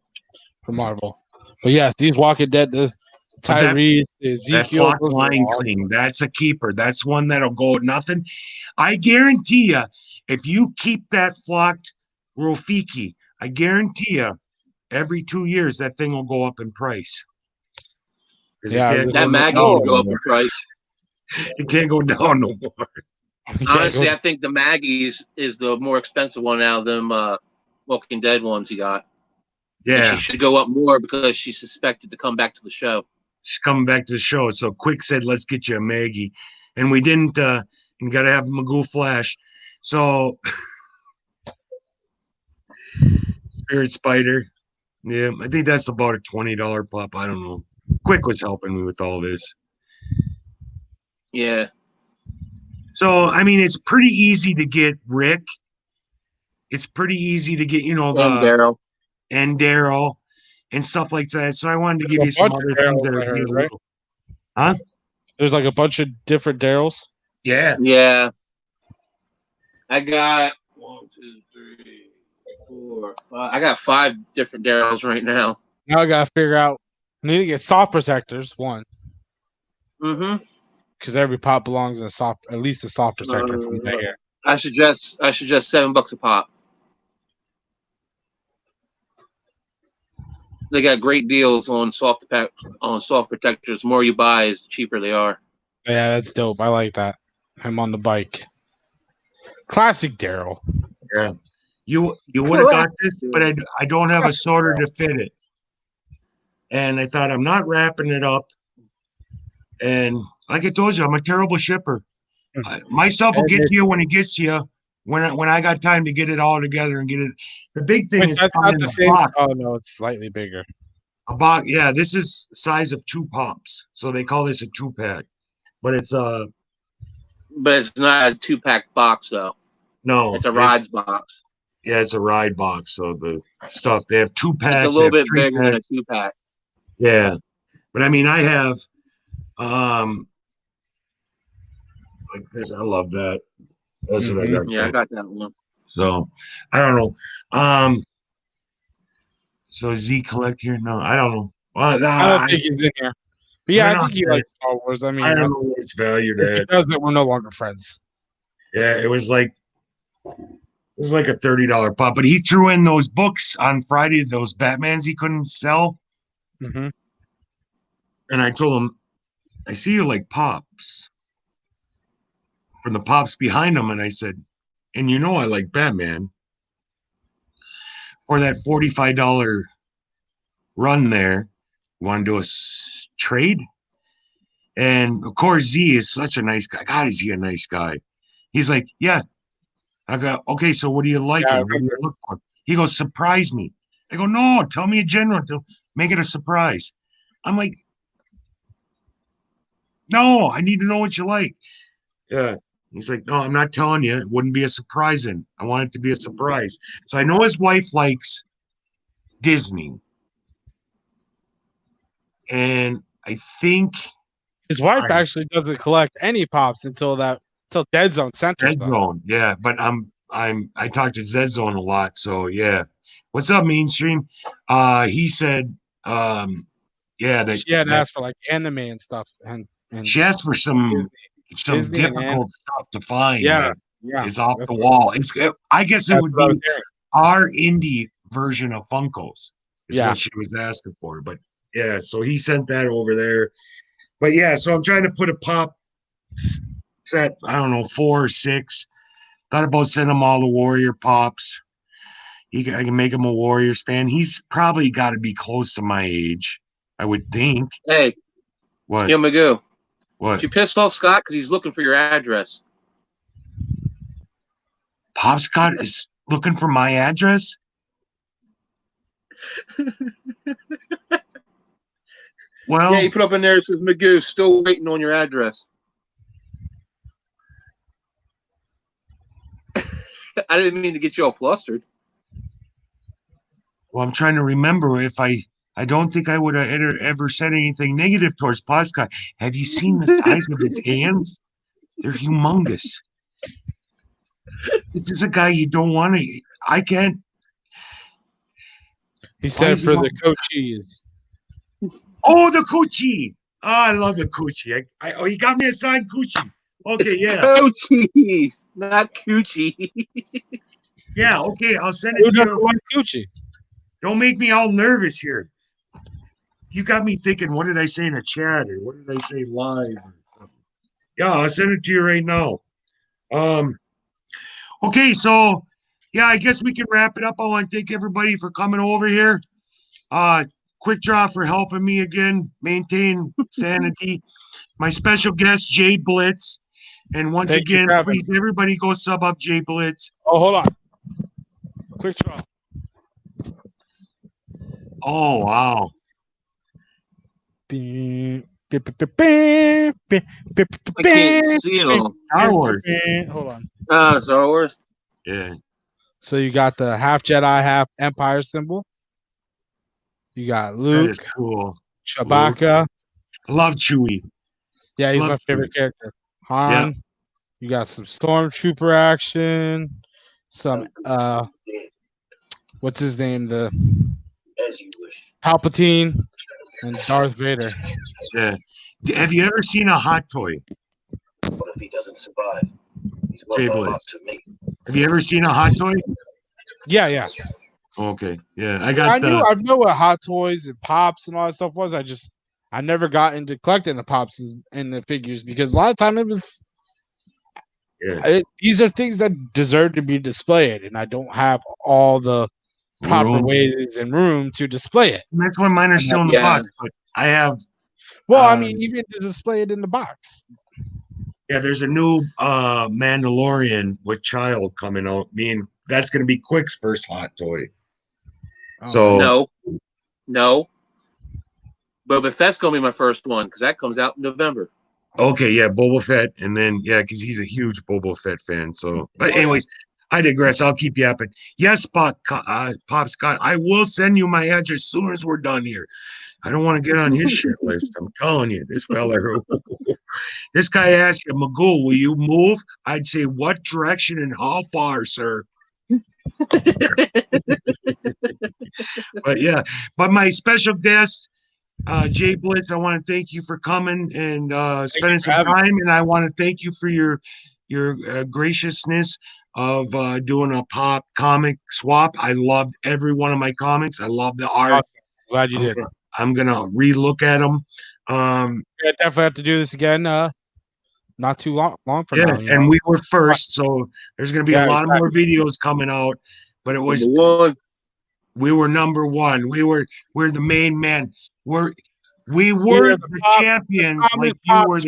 for Marvel. But yes, these Walking Dead, this but Tyrese, that Ezekiel, flock those are line all cling, that's a keeper. That's one that'll go nothing. I guarantee you, if you keep that flocked Rafiki, I guarantee you, every 2 years that thing will go up in price. Because it yeah. can't That go Maggie down will no go up more. in price. It can't go down no more. Honestly, I think the Maggie's is the more expensive one out of them Walking Dead ones he got. And she Yeah, should go up more because she's suspected to come back to the show. she's coming back to the show. So Quick said, let's get you a Maggie. And we didn't, and got to have Magoo Flash. So Spirit Spider. Yeah, I think that's about a $20 pop. I don't know. Quick was helping me with all this. Yeah. So, I mean, it's pretty easy to get Rick. It's pretty easy to get, And Daryl. and Daryl and stuff like that. So I wanted to give There's you a some bunch other of things Daryls, that I are heard, a right? little, huh? There's like a bunch of different Daryls. Yeah. Yeah. I got 1, 2, 3, 4, 5. I got 5 different Daryls right now. Now I gotta figure out. I need to get soft protectors one Mm-hmm. because every pop belongs in at least a soft protector from right here. I suggest $7 a pop. They got great deals on soft protectors. The more you buy, the cheaper they are. Yeah, that's dope. I like that. Him on the bike. Classic Daryl. Yeah. You would have got this, but I don't have a sorter to fit it. And I thought, I'm not wrapping it up. And like I told you, I'm a terrible shipper. My stuff will get to you when it gets to you. When I got time to get it all together and get it. The big thing Wait, is that's not finding the a same. box. Oh no, it's slightly bigger. A box. Yeah, this is the size of 2 pops. So they call this a 2-pack. But it's But it's not a 2-pack box though. no. It's a rides box. Yeah, it's a ride box. So the stuff they have 2 packs. It's a little bit bigger than a 2-pack. Yeah, but I mean, I have like this. I love that. That's what I got. Yeah, I got that one. So I don't know. So Z collect here? No, I don't know. Well, I don't think he's in here. But yeah, I think he likes Star Wars. I mean, I don't know what it's valued if he at. does it, we're no longer friends. Yeah, it was like a $30 pop, but he threw in those books on Friday, those Batmans he couldn't sell. Mm-hmm. And I told him, I see you like pops. From the pops behind him, and I said, and you know I like Batman. For that $45 run there, you want to do a trade? And of course, Z is such a nice guy. God, is he a nice guy? He's like, yeah. I go, okay, so what do you like? Yeah, What do you look for? He goes, surprise me. I go, no, tell me a general. Make it a surprise. I'm like, no, I need to know what you like. Yeah. He's like, no, I'm not telling you. It wouldn't be a surprise. I want it to be a surprise. So I know his wife likes Disney. And I think his wife actually doesn't collect any pops until Dead Zone sent her. Dead Zone, yeah. But I talk to Zed Zone a lot, so yeah. What's up, mainstream? He said, yeah, that she had asked for like anime and stuff, and she asked for some Disney difficult stuff to find. Yeah, that is off the wall. I guess it would be our indie version of Funkos. Is what she was asking for, but yeah. So he sent that over there. But yeah, so I'm trying to put a pop set. I don't know, 4 or 6. Thought about sending him all the Warrior pops. I can make him a Warriors fan. He's probably got to be close to my age, I would think. Hey, What? Yo, Magoo. What? You pissed off Scott because he's looking for your address. Pop Scott is looking for my address? Well, Yeah, he put up in there, it says Magoo, still waiting on your address. I didn't mean to get you all flustered. well, I'm trying to remember if I don't think I would have ever said anything negative towards Pop Scott. Have you seen the size of his hands? They're humongous. This is a guy you don't want to. I can't. He said for the coaches. Oh, the coochie. Oh, I love the coochie. Oh, he got me a signed coochie. Okay, It's yeah. Coachies, not coochie. Yeah, okay. I'll send Who it to doesn't you. like Gucci? Don't make me all nervous here. You got me thinking, what did I say in the chat or what did I say live? Or something? Yeah, I'll send it to you right now. Okay, so yeah, I guess we can wrap it up. I want to thank everybody for coming over here. Quick Draw for helping me again maintain sanity. My special guest, Jblitz. And once Thank you again, for having please, everybody go sub up Jblitz. Oh, hold on. Quick draw. Oh, wow. I can't see it all. Star Wars. Hold on. Star Wars. Yeah. So you got the half Jedi, half Empire symbol. You got That Luke, is cool. Chewbacca. I love Chewie. Yeah, he's Love my favorite Chewie. character. Han. Yeah. You got some stormtrooper action. Some what's his name? The Palpatine and Darth Vader. Yeah. Have you ever seen a hot toy? What if he doesn't survive? He's worth a Jblitz. lot to me. Have you ever seen a hot toy? Yeah. Okay. Yeah. I I know what Hot Toys and Pops and all that stuff was. I never got into collecting the Pops and the figures because a lot of time it was. Yeah. These are things that deserve to be displayed, and I don't have all the proper Room. ways and room to display it. And that's why mine are still in the Yeah. box. But I have. Well, I mean, even to display it in the box. Yeah, there's a new Mandalorian with Child coming out. That's going to be Quick's first hot toy. So No. Boba Fett's gonna be my first one because that comes out in November. okay, yeah, Boba Fett, and then because he's a huge Boba Fett fan. So, but anyways, I digress. I'll keep you up. And yes, Pop Scott, I will send you my address as soon as we're done here. I don't want to get on his shit list. I'm telling you, this fella. This guy asked you, Magoo, will you move? I'd say, what direction and how far, sir? But yeah, but my special guest, Jblitz, I want to thank you for coming and spending some time, and I want to thank you for your graciousness of doing a pop comic swap. I loved every one of my comics. I love the art. Awesome. Glad you did. I'm gonna relook at them. Yeah, definitely have to do this again. Not too long from Yeah, now. and we were first, so there's gonna be a lot exactly. more videos coming out. But it was we were number one. We're the main man. We were the champions, like you were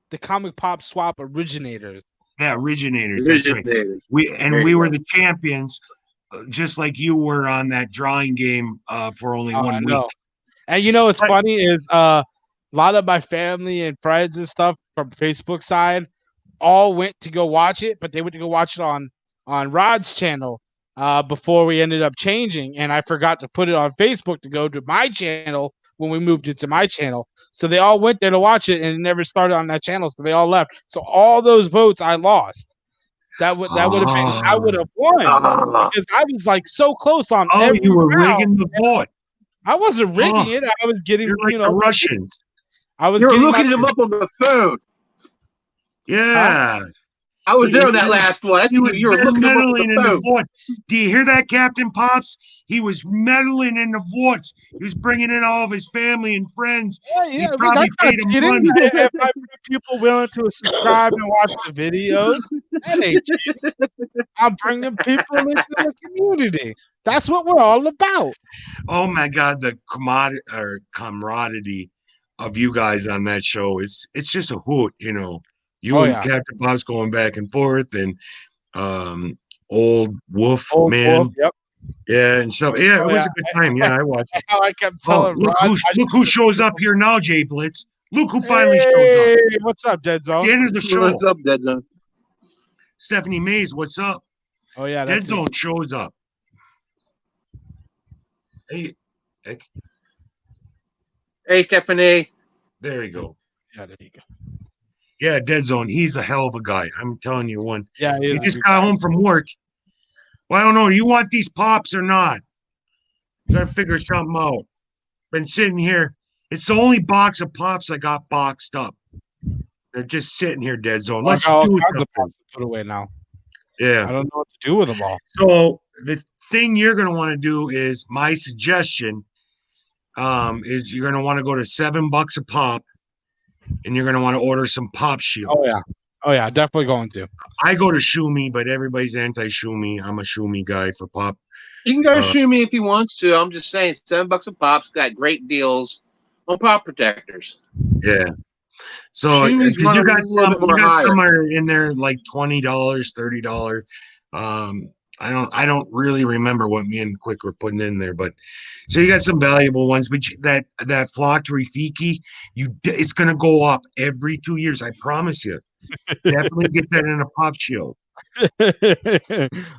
the comic pop swap originators. Yeah, originators. That's right. We were the champions, just like you were on that drawing game for only 1 week. And what's funny is a lot of my family and friends and stuff from Facebook side all went to go watch it, but they went to go watch it on Rod's channel before we ended up changing, and I forgot to put it on Facebook to go to my channel when we moved it to my channel. So they all went there to watch it, and it never started on that channel, so they all left. So all those votes I lost. That would have been I would have won because I was like so close on. Oh, you were rigging the vote. I wasn't rigging it. I was getting like the Russians. You were looking them up on the phone. Yeah. Huh? I was there on that last one. You were looking them up on the phone. Do you hear that, Captain Pops? He was meddling in the votes. He was bringing in all of his family and friends. He But probably that's not paid him cheating. money. If I bring people willing to subscribe and watch the videos, that ain't cheating. I'm bringing people into the community. That's what we're all about. Oh my God, the camaraderie of you guys on that show it's just a hoot, you know. You Oh and yeah. Captain Bob's going back and forth, and old Wolf Old man, Wolf. Yep. yeah, and so yeah, Oh it was yeah. a good time. Yeah, I watched it. How I kept Oh, telling Rod. look who shows up here now, Jay Blitz. Look who finally shows up Hey, what's up, Dead at the Zone? end of the show. What's up, Dead Zone? Stephanie Mays, what's up? Oh yeah, Dead that's Zone shows up. Hey, heck, Hey, Stephanie. there you go. Yeah, there you go. Yeah, Dead Zone. He's a hell of a guy. I'm telling you one. Yeah, He just got home from work. Well, I don't know. You want these pops or not? Gotta figure something out. Been sitting here. It's the only box of pops I got boxed up. They're just sitting here, Dead Zone. I Let's got all do kinds of something. pops to put away now. Yeah. I don't know what to do with them all. So the thing you're gonna want to do is my suggestion is you're gonna want to go to $7 a pop, and you're gonna want to order some pop shields. Oh yeah, definitely going to. I go to Shumi, but everybody's anti-Shumi. I'm a Shumi guy for pop. You can go to Shoe Me if he wants to. I'm just saying, $7 a pop's got great deals on pop protectors. Yeah. So Shumi's because you running got a little bit some, more higher. some are in there like $20, $30. I don't really remember what me and Quick were putting in there, but so you got some valuable ones. But that flocked Rafiki, it's gonna go up every 2 years. I promise you. Definitely get that in a pop shield. I'm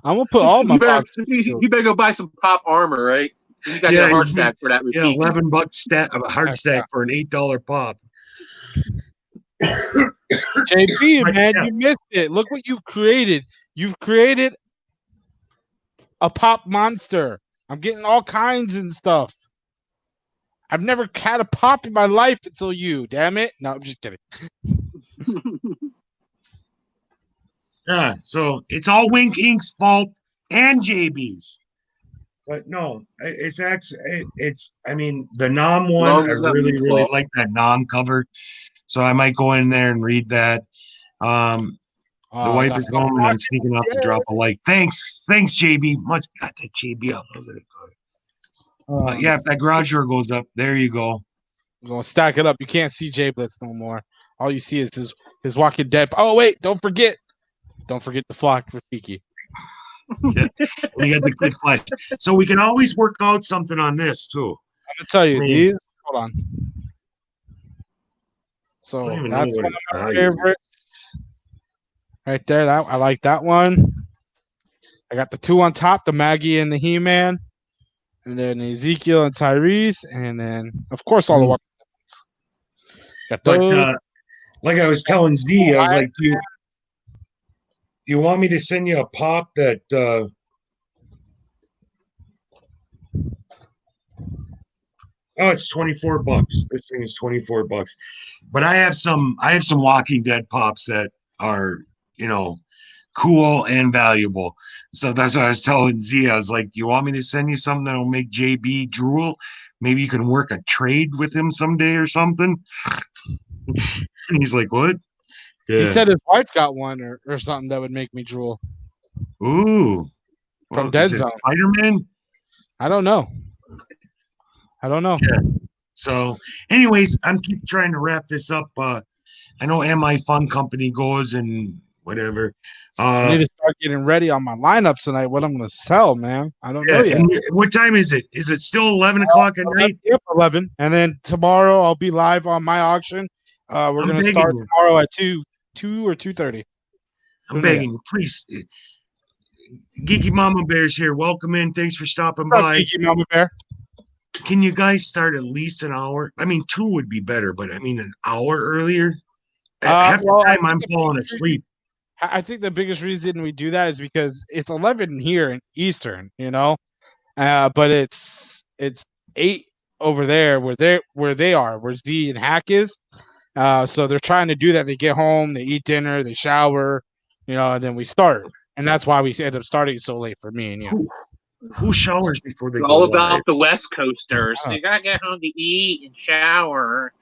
gonna put all my pops. You better go buy some pop armor, right? You got Yeah, your hard stack for that. Yeah, Rafiki. $11 stack of a hard stack for an $8 pop. JB, But, man, yeah. you missed it. Look what you've created. You've created a pop monster. I'm getting all kinds and stuff. I've never had a pop in my life until you. Damn it! No, I'm just kidding. Yeah, so it's all Wink Ink's fault and JB's. But no, it's actually I mean the Nom one, Long I as not really, Wink's really fault. like that Nom cover. So I might go in there and read that. The wife that's is home and I'm sneaking up to drop a like. Thanks, JB. Much got that JB up. Yeah, if that garage door goes up, there you go. I'm gonna stack it up. You can't see Jblitz no more. All you see is his Walking Dead. Oh wait, don't forget the flock Rafiki. Yeah. You got the good flash. So we can always work out something on this too. I'm gonna tell you these. Hold on. I So don't even know that's what one it's of my valued. favorites. Right there. That I like that one. I got the two on top, the Maggie and the He-Man, and then Ezekiel and Tyrese, and then of course all the Walking Dead ones. Got those. But like I was telling Z, I was like, you want me to send you a pop that oh, it's $24. This thing is $24. But I have some Walking Dead pops that are, you know, cool and valuable. So that's what I was telling Z. I was like, you want me to send you something that'll make JB drool? Maybe you can work a trade with him someday or something. And he's like, what? Yeah. He said his wife got one or something that would make me drool. Ooh. From Dead Zone. Spider-Man? I don't know. Yeah. So, anyways, I'm keep trying to wrap this up. I know MI Fun Company goes and whatever. I need to start getting ready on my lineups tonight. What I'm going to sell, man. I don't know yet. And what time is it? Is it still 11 o'clock at night? Yep, 11. And then tomorrow I'll be live on my auction. We're going to start tomorrow at 2 or 2:30. I'm begging you, please. Geeky Mama Bear's here. Welcome in. Thanks for stopping by. Geeky Mama Bear. Can you guys start at least an hour? I mean, 2 would be better, but I mean, an hour earlier? Half the time I'm falling asleep. I think the biggest reason we do that is because it's 11 here in Eastern, you know, but it's 8 over there where they are, where Z and Hack is. So they're trying to do that. They get home, they eat dinner, they shower, you know, and then we start. And that's why we end up starting so late for me and you. Who showers before they It's go all live? about the West Coasters. Oh. You gotta get home to eat and shower.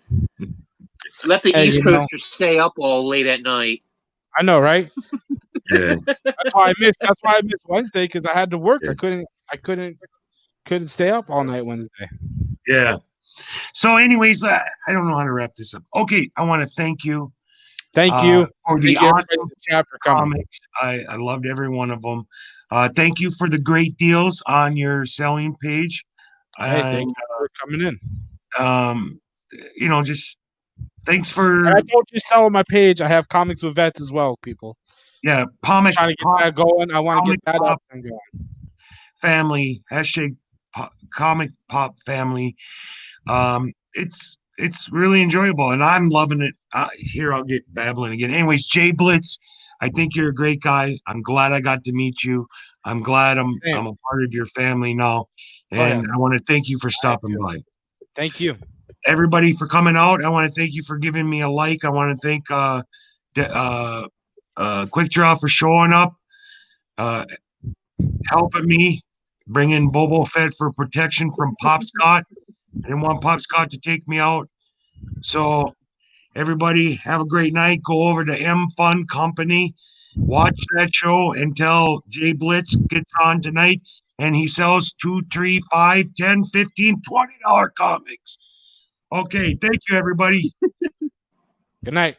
Let the Hey, East you know. Coasters stay up all late at night. I know, right? Yeah. That's why I missed Wednesday because I had to work. Yeah. I couldn't stay up all night Wednesday. Yeah. So, anyways, I don't know how to wrap this up. Okay, I want to thank you Thank you. for the Thank you, everybody in awesome the chat for coming. comics. I loved every one of them. Thank you for the great deals on your selling page. Hey, thank And, you for coming in. just thanks for, And I don't just sell on my page. I have comics with vets as well, people. yeah, Trying to get that going. I want to get Comic that Pop up and going. family, hashtag comic pop family. It's really enjoyable and I'm loving it. Here, I'll get babbling again. Anyways, Jblitz, I think you're a great guy. I'm glad I got to meet you. I'm glad I'm Same. a part of your family now. Oh, yeah. And I want to thank you for stopping by. Thank you. Everybody for coming out. I want to thank you for giving me a like. I want to thank Quick Draw for showing up, helping me, bringing Bobo Fett for protection from Pop Scott. I didn't want Pop Scott to take me out. So everybody have a great night. Go over to M Fun Company. Watch that show until Jblitz gets on tonight and he sells 2, 3, 5, 10, 15, $20 comics. Okay, thank you, everybody. Good night.